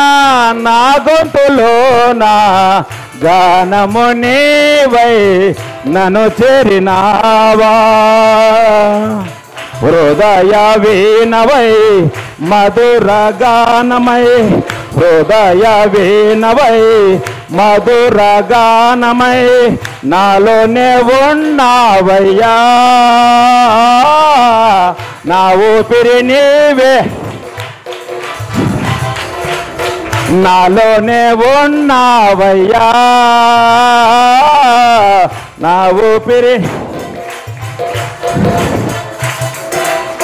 నా గొంతులోన గానము నీవై నన్ను చేరినావా హృదయ వీణవై మధుర గానమై హృదయ వీణవై మధుర గానమై నాలోనే ఉన్నావయ్యా నా ఊపిరి నీవే నాలోనే ఉన్నావయ్యా నా ఊపిరి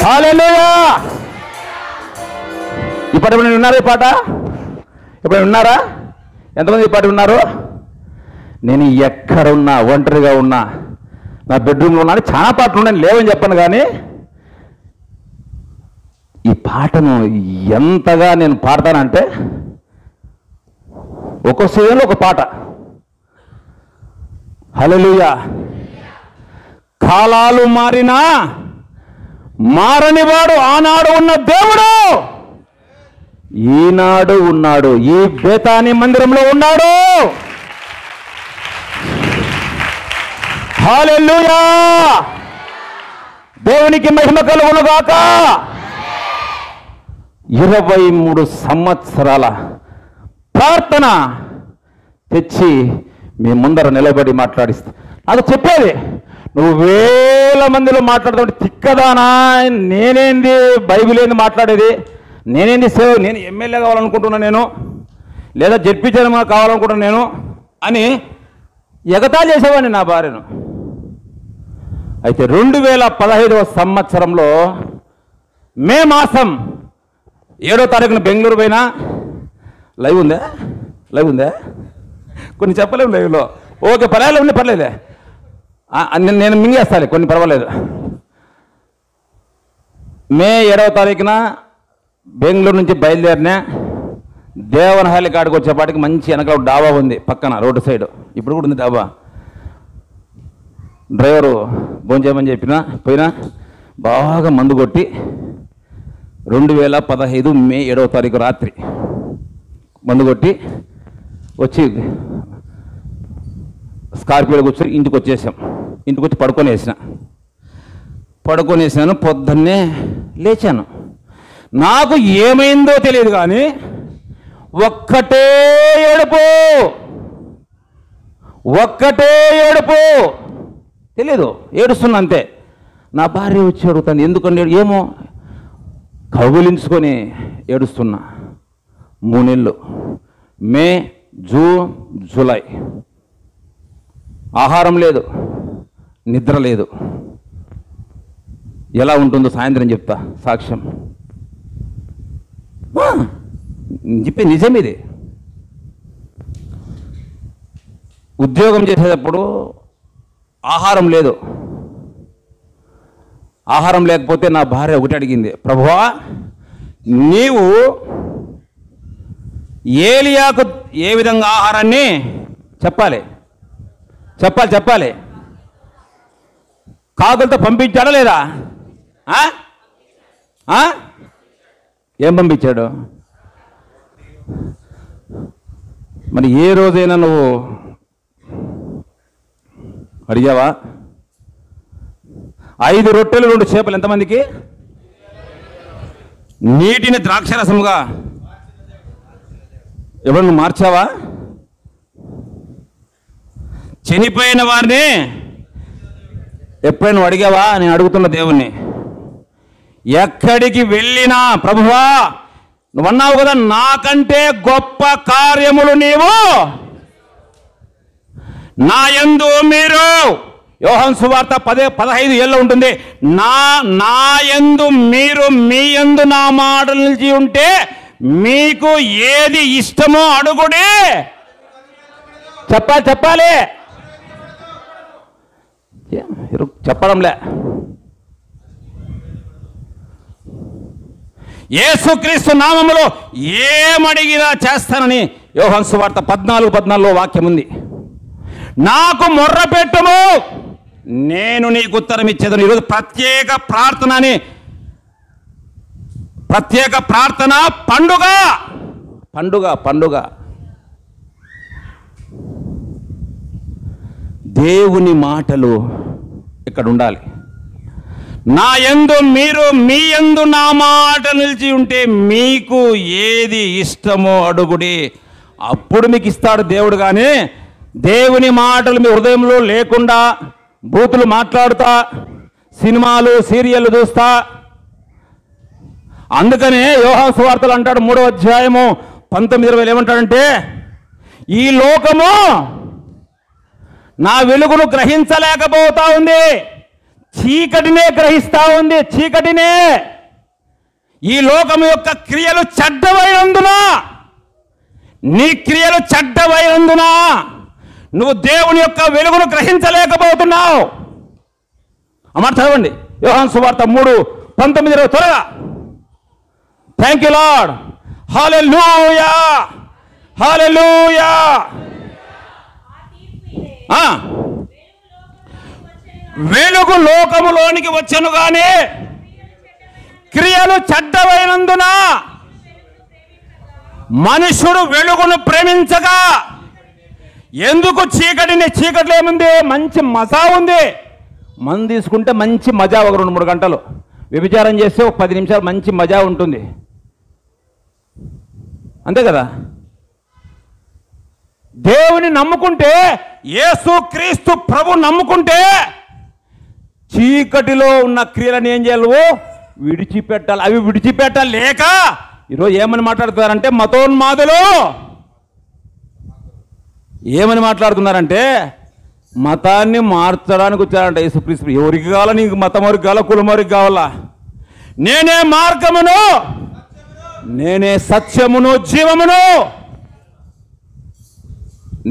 హల్లెలూయా. ఇప్పుడు ఉన్నారా ఈ పాట? ఇప్పుడు ఉన్నారా? ఎంతమంది ఈ పాట ఉన్నారు? నేను ఎక్కడున్నా ఒంటరిగా ఉన్నా నా బెడ్రూమ్లో ఉన్నా చాలా పాటలు ఉన్నాయి, లేవని చెప్పను, కానీ ఈ పాటను ఎంతగా నేను పాడతానంటే ఒక్కో సీజన్లో ఒక పాట. హల్లెలూయా. కాలాలు మారినా మారనివాడు ఆనాడు ఉన్న దేవుడు ఈనాడు ఉన్నాడు, ఈ బేతాని మందిరంలో ఉన్నాడు. హల్లెలూయా. దేవునికి మహిమ కలుగును గాక. 23 సంవత్సరాల ప్రార్థన తెచ్చి మీ ముందర నిలబడి మాట్లాడిస్తా. నాకు చెప్పేది, నువ్వు వేల మందిలో మాట్లాడుతుంటే తిక్కదానా, నేనేంది బైబిల్ ఏంది మాట్లాడేది, నేనేంది సేవ, నేను ఎమ్మెల్యే కావాలనుకుంటున్నా నేను, లేదా జడ్పీ చైర్మన్ కావాలనుకుంటున్నా నేను అని ఎగతాళి చేసేవాడిని నా భార్యను. అయితే 2015వ సంవత్సరంలో మే మాసం 7వ తారీఖున బెంగళూరు పోయినా. లైవ్ ఉందా? లైవ్ ఉందా? కొన్ని చెప్పలేము లైవ్లో. ఓకే, పర్వాలేదు, పర్లేదే, నేను మింగేస్తాను, కొన్ని పర్వాలేదు. మే 7వ తారీఖున బెంగళూరు నుంచి బయలుదేరినా. దేవనహల్లి కాడికి వచ్చేపాటికి మంచి వెనకాల డాబా ఉంది పక్కన రోడ్డు సైడ్, ఇప్పుడు కూడా ఉంది డాబా. డ్రైవరు భోంచేయమని చెప్పినా పోయినా, బాగా మందు కొట్టి 2015 మే 7వ తారీఖు రాత్రి మందు కొట్టి వచ్చి స్కార్పియోలో కూర్చొని ఇంటికి వచ్చేసాం. ఇంటికి వచ్చి పడుకొనేసాను. పొద్దున్నే లేచాను. నాకు ఏమైందో తెలియదు, కానీ ఒక్కటే ఏడుపు తెలియదు, ఏడుస్తున్నా అంతే. నా భార్య వచ్చి అడుగుతాను, ఎందుకంటే ఏమో కౌగులించుకొని ఏడుస్తున్నా. 3 నెలలు, మే, జూన్, జూలై, ఆహారం లేదు, నిద్ర లేదు. ఎలా ఉంటుందో సాయంత్రం చెప్తా సాక్ష్యం. చెప్పే నిజం ఇది. ఉద్యోగం చేసేటప్పుడు ఆహారం లేదు. ఆహారం లేకపోతే నా భార్య ఒకటి అడిగింది, ప్రభువా నీవు ఏలియాకు ఏ విధంగా ఆహారాన్ని చెప్పాలి కాకులతో పంపించాడా లేదా? ఏం పంపించాడు? మరి ఏ రోజైనా నువ్వు అడిగావా? 5 రొట్టెలు 2 చేపలు ఎంతమందికి? నీటిని ద్రాక్షరసముగా ఎవరు మార్చావా? చనిపోయిన వారిని ఎప్పుడైనా అడిగావా? నేను అడుగుతున్న దేవుణ్ణి. ఎక్కడికి వెళ్ళినా ప్రభువా నువ్వన్నావు కదా, నాకంటే గొప్ప కార్యములు నీవు నా యందు మీరు, యోహాను సువార్త 15 ఉంటుంది. నా యందు మీరు మీ యందు నా మాటలు నిలిచి ఉంటే మీకు ఏది ఇష్టమో అడుగుడి. చెప్పాలి చెప్పడంలే. యేసుక్రీస్తు నామములో ఏమడిగినా చేస్తానని యోహాను సువార్త 14:14 వాక్యం ఉంది. నాకు మొర్ర పెట్టుము, నేను నీకు ఉత్తరం ఇచ్చేదని. ఈరోజు ప్రత్యేక ప్రార్థన పండుగ. దేవుని మాటలు ఇక్కడ ఉండాలి. నా యందు మీరు మీ యందు నా మాట నిలిచి ఉంటే మీకు ఏది ఇష్టమో అడుగుడి, అప్పుడు మీకు ఇస్తాడు దేవుడు. కానీ దేవుని మాటలు మీ హృదయంలో లేకుండా బూతులు మాట్లాడుతా, సినిమాలు సీరియళ్ళు చూస్తా. అందుకనే యోహాను సువార్తలు అంటాడు 3వ అధ్యాయము 19-20 ఏమంటాడంటే, ఈ లోకము నా వెలుగును గ్రహించలేకపోతా ఉంది, చీకటినే గ్రహిస్తా ఉంది. చీకటినే. ఈ లోకము యొక్క క్రియలు చెడ్డమైనందున, నీ క్రియలు చెడ్డమైనందున నువ్వు దేవుని యొక్క వెలుగును గ్రహించలేకపోతున్నావు. అమాట చదవండి యోహాను సువార్త 3:19 త్వరగా. Thank you Lord. Hallelujah, hallelujah. వెలుగు లోకములోనికి వచ్చెను గాని క్రియలు చెడ్డమైనందున మనుషుడు వెలుగును ప్రేమించగా. ఎందుకు చీకటిని? చీకట్లో ఏముంది? మంచి మజా ఉంది. మందు తీసుకుంటే మంచి మజా, ఒక 2-3 గంటలు. వ్యభిచారం చేస్తే ఒక 10 నిమిషాలు మంచి మజా ఉంటుంది, అంతే కదా. దేవుని నమ్ముకుంటే, యేసుక్రీస్తు ప్రభు నమ్ముకుంటే చీకటిలో ఉన్న క్రియలను ఏం చేయాలి? విడిచిపెట్టాలి. అవి విడిచిపెట్టలేక ఈరోజు ఏమని మాట్లాడుతున్నారంటే, మతోన్మాదులు ఏమని మాట్లాడుతున్నారంటే, మతాన్ని మార్చడానికి వచ్చారంట యేసుక్రీస్తు. ఎవరికి కావాలా? నీకు మతం ఎవరికి కావాలా? కులం ఎవరికి కావాలా? నేనే మార్గమును, నేనే సత్యమును, జీవమును.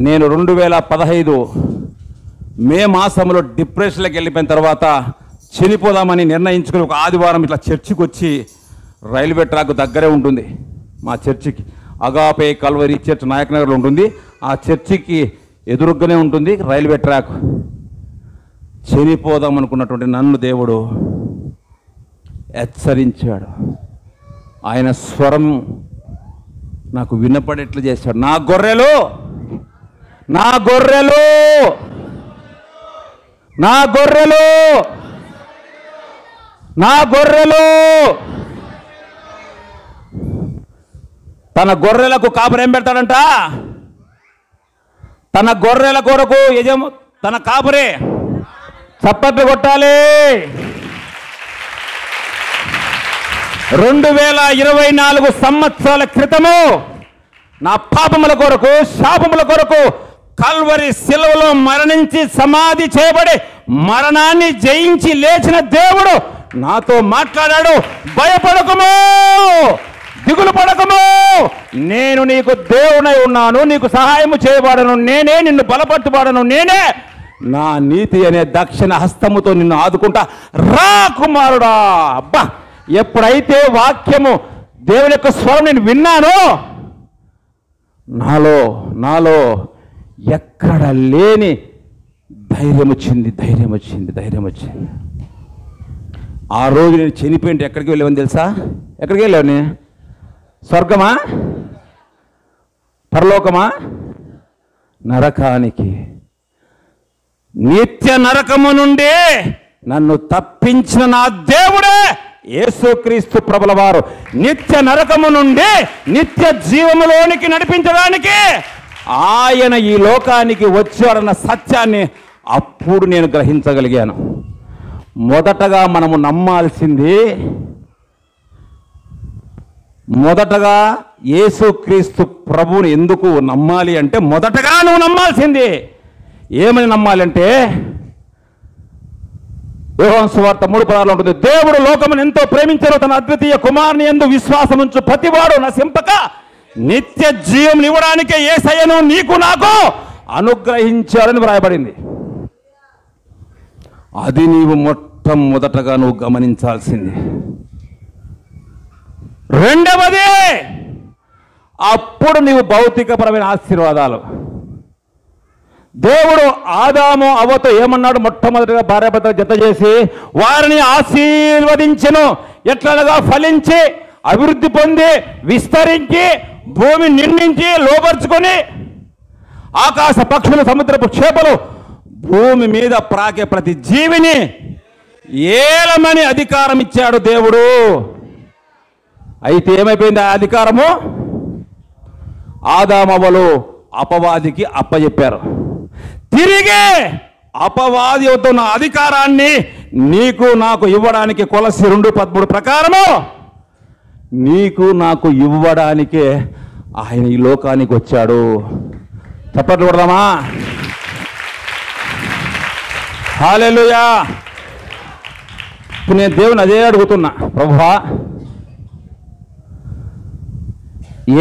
నేను 2015 మే మాసంలో డిప్రెషన్లోకి వెళ్ళిపోయిన తర్వాత చనిపోదామని నిర్ణయించుకుని ఒక ఆదివారం ఇట్లా చర్చికి వచ్చి, రైల్వే ట్రాక్ దగ్గరే ఉంటుంది మా చర్చికి, అగాపే కల్వరి చర్చ్ నాయక్ నగర్లో ఉంటుంది. ఆ చర్చికి ఎదురుగానే ఉంటుంది రైల్వే ట్రాక్. చనిపోదాం అనుకున్నటువంటి నన్ను దేవుడు హెచ్చరించాడు. ఆయన స్వరం నాకు వినపడేట్లు చేశాడు. నా గొర్రెలు, నా గొర్రెలు, నా గొర్రెలు, నా గొర్రెలు. తన గొర్రెలకు కాపరి ఏం పెడతాడంట? తన గొర్రెల కొరకు తన కాపరి చప్పట్లు కొట్టాలి. 2024 సంవత్సరాల క్రితము నా పాపముల కొరకు, శాపముల కొరకు కల్వరి శిలువలో మరణించి సమాధి చేయబడి మరణాన్ని జయించి లేచిన దేవుడు నాతో మాట్లాడాడు. భయపడకము, దిగులు పడకము, నేను నీకు దేవుడై ఉన్నాను, నీకు సహాయము చేయబడను నేనే, నిన్ను బలపట్టుబడను నేనే, నా నీతి అనే దక్షిణ హస్తముతో నిన్ను ఆదుకుంటా, రా కుమారుడా. అబ్బా, ఎప్పుడైతే వాక్యము దేవుని యొక్క స్వరం నేను విన్నానో, నాలో ఎక్కడ లేని ధైర్యం వచ్చింది. ఆ రోజు నేను చనిపోయింటే ఎక్కడికి వెళ్ళావని తెలుసా? ఎక్కడికి వెళ్ళావు? నేను స్వర్గమా, పరలోకమా, నరకానికి. నిత్య నరకము నుండి నన్ను తప్పించిన నా దేవుడే యేసుక్రీస్తు ప్రభుల వారు నిత్య నరకము నుండి నిత్య జీవములోనికి నడిపించడానికి ఆయన ఈ లోకానికి వచ్చాడన్న సత్యాన్ని అప్పుడు నేను గ్రహించగలిగాను. మొదటగా మనము నమ్మాల్సింది, మొదటగా యేసుక్రీస్తు ప్రభువుని ఎందుకు నమ్మాలి అంటే, మొదటగా నువ్వు నమ్మాల్సింది ఏమని నమ్మాలంటే, యోహాను సువార్త 3:16 ఉంటుంది, దేవుడు లోకమును ఎంతో ప్రేమించారు, తన అద్వితీయ కుమారుని యందు విశ్వాసముంచు ప్రతివాడు నశింపక నిత్య జీవం ఇవ్వడానికే యేసయ్యను నీకు నాకు అనుగ్రహించారని వ్రాయబడింది. అది నీవు మొట్టమొదటగా నువ్వు గమనించాల్సింది. రెండవది, అప్పుడు నీవు భౌతికపరమైన ఆశీర్వాదాలు. దేవుడు ఆదాము అవ్వతో ఏమన్నాడు? మొట్టమొదటిగా భార్యాభర్తలు జత చేసి వారిని ఆశీర్వదించెను. ఎట్లనగా ఫలించి అభివృద్ధి పొంది విస్తరించి భూమి నిండించి లోపరుచుకొని ఆకాశ పక్షులు సముద్రపు చేపలు భూమి మీద ప్రాకే ప్రతి జీవిని ఏలమని అధికారం ఇచ్చాడు దేవుడు. అయితే ఏమైపోయింది ఆ అధికారము? ఆదామవ్వలు అపవాదికి అప్పచెప్పారు. తిరిగి అపవాది వద్ద ఉన్న అధికారాన్ని నీకు నాకు ఇవ్వడానికి కొలసి 2:13 ప్రకారము నీకు నాకు ఇవ్వడానికే ఆయన ఈ లోకానికి వచ్చాడు. చప్పట్లు కొడదామా? హల్లెలూయా. ఇప్పుడు నేను దేవుని అదే అడుగుతున్నా, ప్రభువా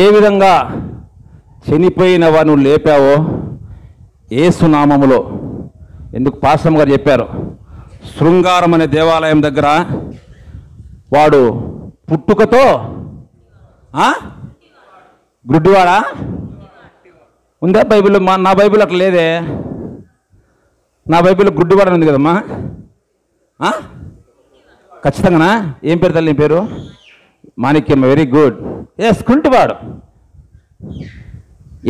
ఏ విధంగా చనిపోయిన వారు లేపావో యేసునామములో. ఎందుకు పాస్టర్ గారు చెప్పారు, శృంగారం అనే దేవాలయం దగ్గర వాడు పుట్టుకతో గుడ్డివాడా ఉందా బైబిల్లో? నా బైబిల్ అట్లా లేదే. నా బైబిల్లో గుడ్డివాడని ఉంది కదమ్మా. ఖచ్చితంగానా? ఏం పేరు తల్లి? పేరు మాణిక్యమ్మ. Very good. ఎస్, కుంటివాడు.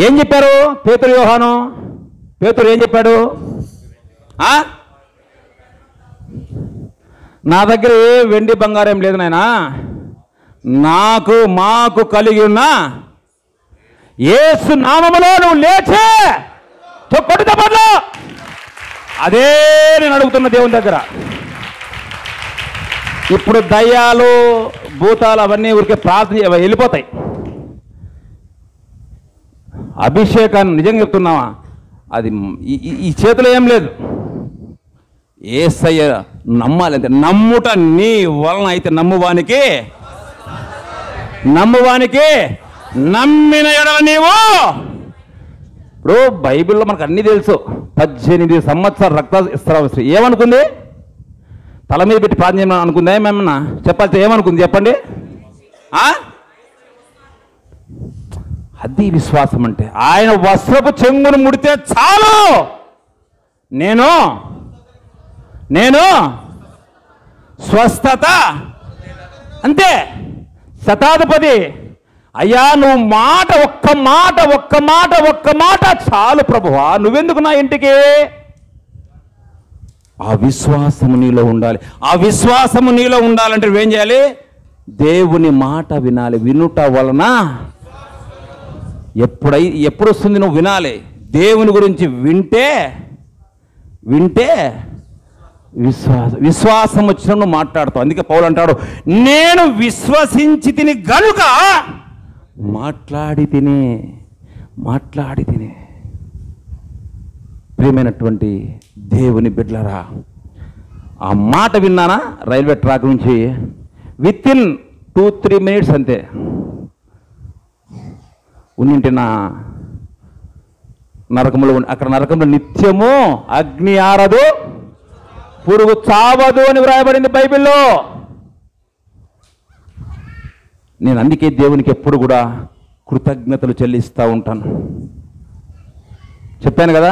ఏం చెప్పారు పేతురు, యోహాను? పేతురు ఏం చెప్పాడు? నా దగ్గర ఏ వెండి బంగారం లేదు నాయనా, నాకు మాకు కలిగి ఉన్న యేసు నామములో నువ్వు లేచే కొట్టుతపట్లో. అదే నేను అడుగుతున్న దేవుని దగ్గర. ఇప్పుడు దయ్యాలు భూతాలు అవన్నీ ఊరికే ప్రార్థన వెళ్ళిపోతాయి. అభిషేకాన్ని నిజంగా చెప్తున్నావా, అది ఈ చేతిలో ఏం లేదు. యేసయ్య నమ్మాలి అంతే. నమ్ముట నీ వలన అయితే నమ్మువానికి నమ్మిన ఎడల నీవు. ఇప్పుడు బైబిల్లో మనకు అన్నీ తెలుసు. 18 సంవత్సరాల రక్తస్రావ ఏమనుకుంది? తల మీద పెట్టి ప్రార్థన చేయమని అనుకుందా? ఏమన్నా చెప్పాలి, ఏమనుకుంది చెప్పండి? అది విశ్వాసం అంటే. ఆయన వస్త్రపు చెంగును ముడితే చాలు, నేను స్వస్థత అంతే. శతాధిపతి, అయ్యా నువ్వు ఒక్క మాట చాలు ప్రభువా, నువ్వెందుకు నా ఇంటికి? ఆ విశ్వాసము నీలో ఉండాలి. ఆ విశ్వాసము నీలో ఉండాలంటే నువ్వేం చేయాలి? దేవుని మాట వినాలి. వినుట వలన ఎప్పుడు వస్తుంది? నువ్వు వినాలి. దేవుని గురించి వింటే విశ్వాసం వచ్చిన నువ్వు మాట్లాడతావు. అందుకే పౌలు అంటాడు, నేను విశ్వసించి తిని గనుక మాట్లాడి తిని. ప్రియమైనటువంటి దేవుని బిడ్డలారా, ఆ మాట విన్నానా? రైల్వే ట్రాక్ నుంచి వితిన్ 2-3 మినిట్స్ అంతే ఉన్నింటి నా నరకములో. అక్కడ నరకంలో నిత్యము అగ్ని ఆరదు, పురుగు చావదు అని వ్రాయబడింది బైబిల్లో. నేను అందుకే దేవునికి ఎప్పుడు కూడా కృతజ్ఞతలు చెల్లిస్తూ ఉంటాను. చెప్పాను కదా,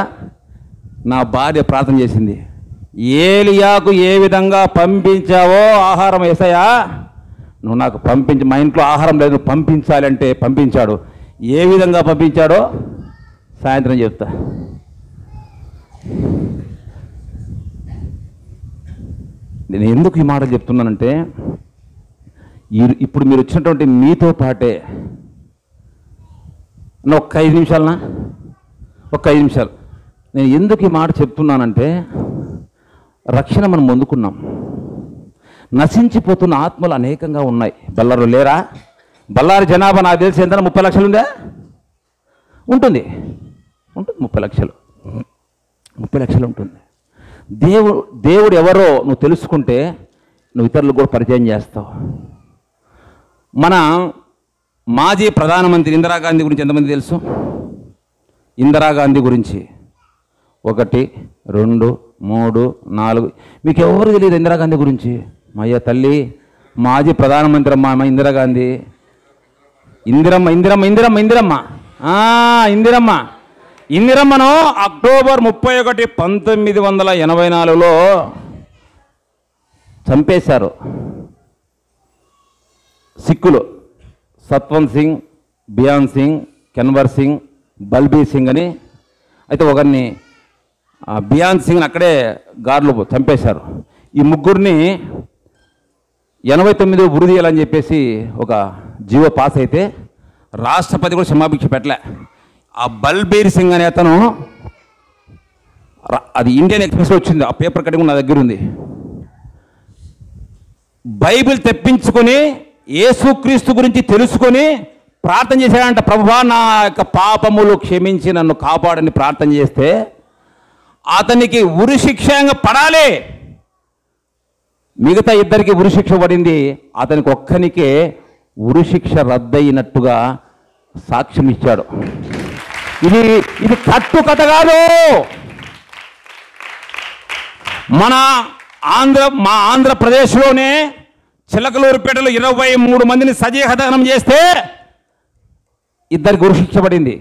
నా భార్య ప్రార్థన చేసింది, ఏలియాకు ఏ విధంగా పంపించావో ఆహారం యేసయ్యా నువ్వు నాకు పంపించి, మా ఇంట్లో ఆహారం లేదు, నువ్వు పంపించాలంటే పంపించాడు. ఏ విధంగా పంపించాడో సాయంత్రం చెప్తా. నేను ఎందుకు ఈ మాటలు చెప్తున్నానంటే, ఇప్పుడు మీరు వచ్చినటువంటి మీతో పాటే ఒక్క 5 నిమిషాలనా, ఒక్క 5 నిమిషాలు. నేను ఎందుకు ఈ మాట చెప్తున్నానంటే, రక్షణ మనం పొందుకున్నాం, నశించిపోతున్న ఆత్మలు అనేకంగా ఉన్నాయి. బళ్ళారు లేరా? బళ్ళారి జనాభా నాకు తెలిసి ఎంత 30 లక్షలు ఉందా? ఉంటుంది 30 లక్షలు ఉంటుంది. దేవుడు ఎవరో నువ్వు తెలుసుకుంటే నువ్వు ఇతరులకు కూడా పరిచయం చేస్తావు. మన మాజీ ప్రధానమంత్రి ఇందిరాగాంధీ గురించి ఎంతమంది తెలుసు? ఇందిరాగాంధీ గురించి 1, 2, 3, 4 మీకు ఎవరు తెలియదు ఇందిరాగాంధీ గురించి? మా అయ్య తల్లి, మాజీ ప్రధానమంత్రి అమ్మ ఇందిరాగాంధీ. ఇందిరమ్మను అక్టోబర్ 31, 1984లో చంపేశారు సిక్కులు. సత్వంత్ సింగ్, బియాన్ సింగ్, కెన్వర్ సింగ్, బల్బీర్ సింగ్ అని. అయితే ఒకరిని బియాన్ సింగ్ని అక్కడే గార్లు చంపేశారు. ఈ ముగ్గురిని 89 ఉరి తీయాలని చెప్పేసి ఒక జీవో పాస్ అయితే రాష్ట్రపతి కూడా క్షమాభిక్ష పెట్టలే. ఆ బల్బీర్ సింగ్ అనే అతను, అది ఇండియన్ ఎక్స్ప్రెస్లో వచ్చింది, ఆ పేపర్ కటింగ్ నా దగ్గర ఉంది. బైబిల్ తెప్పించుకొని యేసుక్రీస్తు గురించి తెలుసుకొని ప్రార్థన చేశాడంట. ప్రభువా, నా యొక్క పాపములు క్షమించి నన్ను కాపాడని ప్రార్థన చేస్తే అతనికి ఉరిశిక్షంగా పడాలి. మిగతా ఇద్దరికి ఉరిశిక్ష పడింది, అతనికి ఒక్కనికే ఉరిశిక్ష రద్దయినట్టుగా సాక్ష్యం ఇచ్చాడు. ఇది కట్టుకథ కాదు. మా ఆంధ్రప్రదేశ్లోనే చిలకలూరుపేటలో 23 మందిని సజీవదహనం చేస్తే ఇద్దరికి ఉరిశిక్ష పడింది.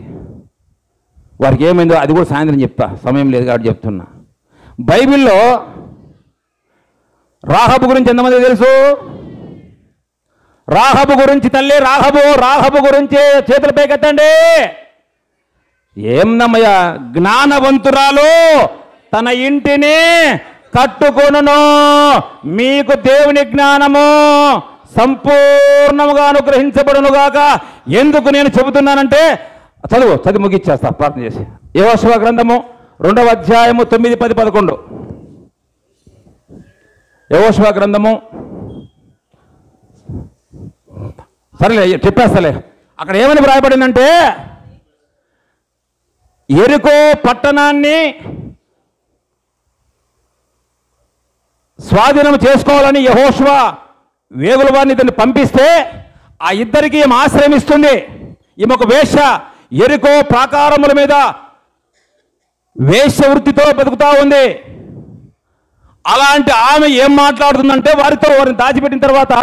వారికి ఏమైందో అది కూడా సాయంత్రం చెప్తా, సమయం లేదు కాబట్టి చెప్తున్నా. బైబిల్లో రాహబు గురించి ఎంతమంది తెలుసు? రాహబు గురించి, తల్లి రాహబు గురించి చేతులు పైకెత్తండి. ఏందమ్మయ్య, జ్ఞానవంతురాలు తన ఇంటిని కట్టుకొనును, మీకు దేవుని జ్ఞానము సంపూర్ణముగా అనుగ్రహించబడునుగాక. ఎందుకు నేను చెబుతున్నానంటే, చదివి ముగిచ్చేస్తా ప్రార్థన చేసి. యెహోషువ గ్రంథము 2వ అధ్యాయము 9, 10, 11. యెహోషువ గ్రంథము, సరేలే చెప్పేస్తలే. అక్కడ ఏమని వ్రాయబడిందంటే, యెరికో పట్టణాన్ని స్వాధీనం చేసుకోవాలని యెహోషువ వేగుల వారిని ఇతన్ని పంపిస్తే ఆ ఇద్దరికి ఈమె ఆశ్రయం ఇస్తుంది. ఈమె ఒక వేశ్య, యెరికో ప్రాకారముల మీద వేశ్య వృత్తితో బతుకుతా ఉంది. అలాంటి ఆమె ఏం మాట్లాడుతుందంటే, వారిని దాచిపెట్టిన తర్వాత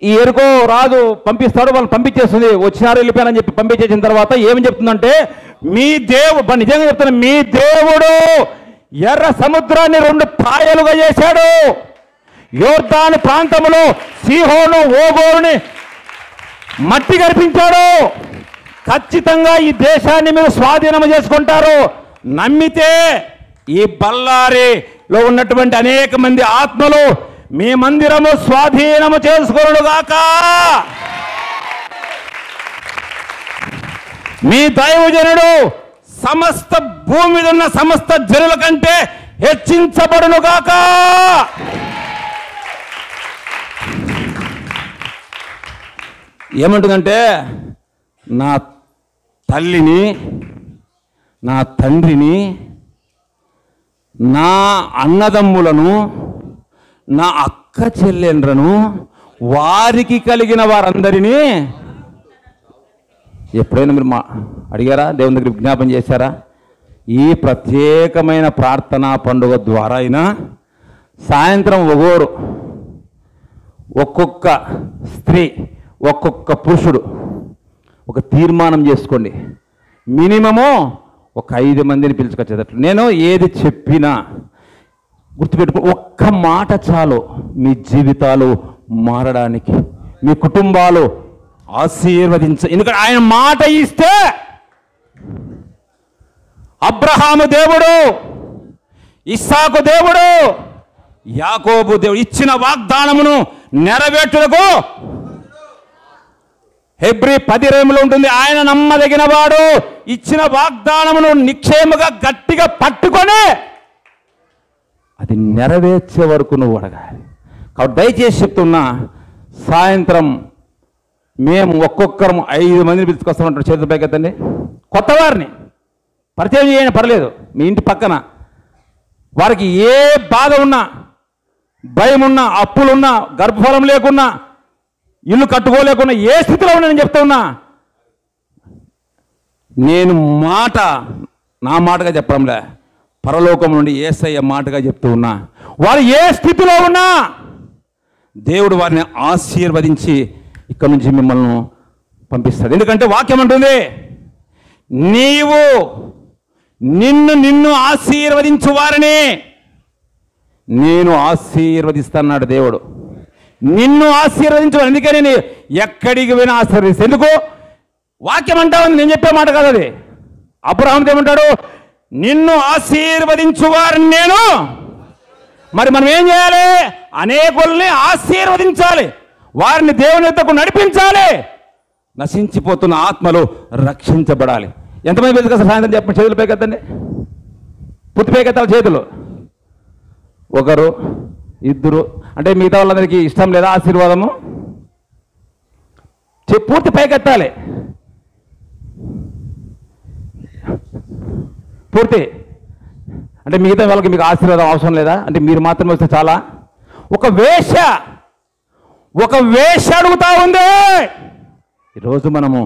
ఈ యెరికో రాజు పంపిస్తాడు, వాళ్ళు పంపించేస్తుంది. వచ్చినారు వెళ్ళిపోయానని చెప్పి పంపించేసిన తర్వాత ఏమని చెప్తుందంటే, మీ దేవుడు, నిజంగా చెప్తున్నా, మీ దేవుడు ఎర్ర సముద్రాన్ని 2 పాయలుగా చేశాడు, యోర్దాను ప్రాంతంలో సీహోను ఓగోరుని మట్టి కనిపించాడు. ఖచ్చితంగా ఈ దేశాన్ని మీరు స్వాధీనం చేసుకుంటారు. నమ్మితే ఈ బళ్ళారిలో ఉన్నటువంటి అనేక మంది ఆత్మలు మీ మందిరము స్వాధీనము చేసుకొనుగాక. మీ దైవజనుడు సమస్త భూమి మీద ఉన్న సమస్త జనుల కంటే హెచ్చించబడునుగాక. ఏమంటుందంటే, నా తల్లిని, నా తండ్రిని, నా అన్నదమ్ములను, నా అక్క చెల్లెండ్రను, వారికి కలిగిన వారందరినీ. ఎప్పుడైనా మీరు అడిగారా? దేవుని దగ్గర విజ్ఞాపన చేశారా? ఈ ప్రత్యేకమైన ప్రార్థనా పండుగ ద్వారా అయినా సాయంత్రం ఒక్కొక్క స్త్రీ, ఒక్కొక్క పురుషుడు ఒక తీర్మానం చేసుకోండి. మినిమము ఒక 5 మందిని పిలుచుకొచ్చేటట్లు. నేను ఏది చెప్పినా గుర్తుపెట్టుకో, ఒక్క మాట చాలు మీ జీవితాలు మారడానికి, మీ కుటుంబాలు ఎందుకంటే ఆయన మాట ఇస్తే, అబ్రహాము దేవుడు, ఇస్సాకు దేవుడు, యాకోబు దేవుడు ఇచ్చిన వాగ్దానమును నెరవేర్చుటకు హెబ్రీ 10:20 ఉంటుంది. ఆయన నమ్మదగిన వాడు, ఇచ్చిన వాగ్దానమును నిక్షేమగా గట్టిగా పట్టుకొని అది నెరవేర్చే వరకు నువ్వు అడగాలి. కాబట్టి దయచేసి చెప్తున్నా, సాయంత్రం మేము ఒక్కొక్కరం 5 మందిని పిలుచుకొస్తామంటారు. చేతుల పైకి ఎత్తండి. కొత్త వారిని పరిచయం చేయని పర్లేదు, మీ ఇంటి పక్కన వారికి ఏ బాధ ఉన్నా, భయం ఉన్నా, అప్పులున్నా, గర్భఫలం లేకున్నా, ఇల్లు కట్టుకోలేకున్నా, ఏ స్థితిలో ఉన్నా నేను చెప్తా ఉన్నా, నేను నా మాటగా చెప్పడంలే, పరలోకం నుండి యేసయ్య మాటగా చెప్తూ ఉన్నా, వారు ఏ స్థితిలో ఉన్నా దేవుడు వారిని ఆశీర్వదించి ఇక్కడ నుంచి మిమ్మల్ని పంపిస్తాడు. ఎందుకంటే వాక్యం అంటుంది, నీవు నిన్ను ఆశీర్వదించు వారిని నేను ఆశీర్వదిస్తాన్నాడు దేవుడు. నిన్ను ఆశీర్వదించు. అందుకే నేను ఎక్కడికి పోయినా ఆశీర్వదిస్తాను. ఎందుకు? వాక్యం అంటా ఉంది, నేను చెప్పే మాట కాదు అది. అబ్రహాముతో ఏమంటాడు? నిన్ను ఆశీర్వదించు వారిని నేను. మరి మనం ఏం చేయాలి? అనేకుల్ని ఆశీర్వదించాలి, వారిని దేవుని యొద్దకు నడిపించాలి, నశించిపోతున్న ఆత్మలు రక్షించబడాలి. ఎంతమంది తెలుసు కదా? సాయంత్రం చెప్పండి. చేతులు పైకెత్తండి. పూర్తి పైకెత్తాలి చేతులు. 1 2 అంటే మిగతా వాళ్ళందరికీ ఇష్టం లేదా ఆశీర్వాదము? పూర్తి పైకెత్తాలి. పూర్తి అంటే మిగతా వాళ్ళకి మీకు ఆశీర్వాదం అవసరం లేదా? అంటే మీరు మాత్రం వస్తే చాలా. ఒక వేష అడుగుతా ఉంది. ఈరోజు మనము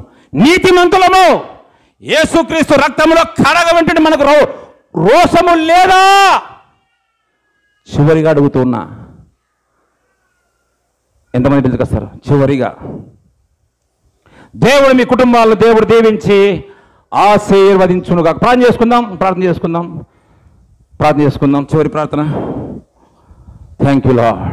నీతిమంతులము, యేసుక్రీస్తు రక్తంలో కడగబెట్టి మనకు రోషము లేదా? చివరిగా అడుగుతున్నా, ఎంతమంది పిలుచుకొస్తారు? చివరిగా దేవుడు మీ కుటుంబాలను దేవుడు దీవించి ఆశీర్వదించునుగా. ప్రార్థన చేసుకుందాం. చివరి ప్రార్థన. Thank you lord.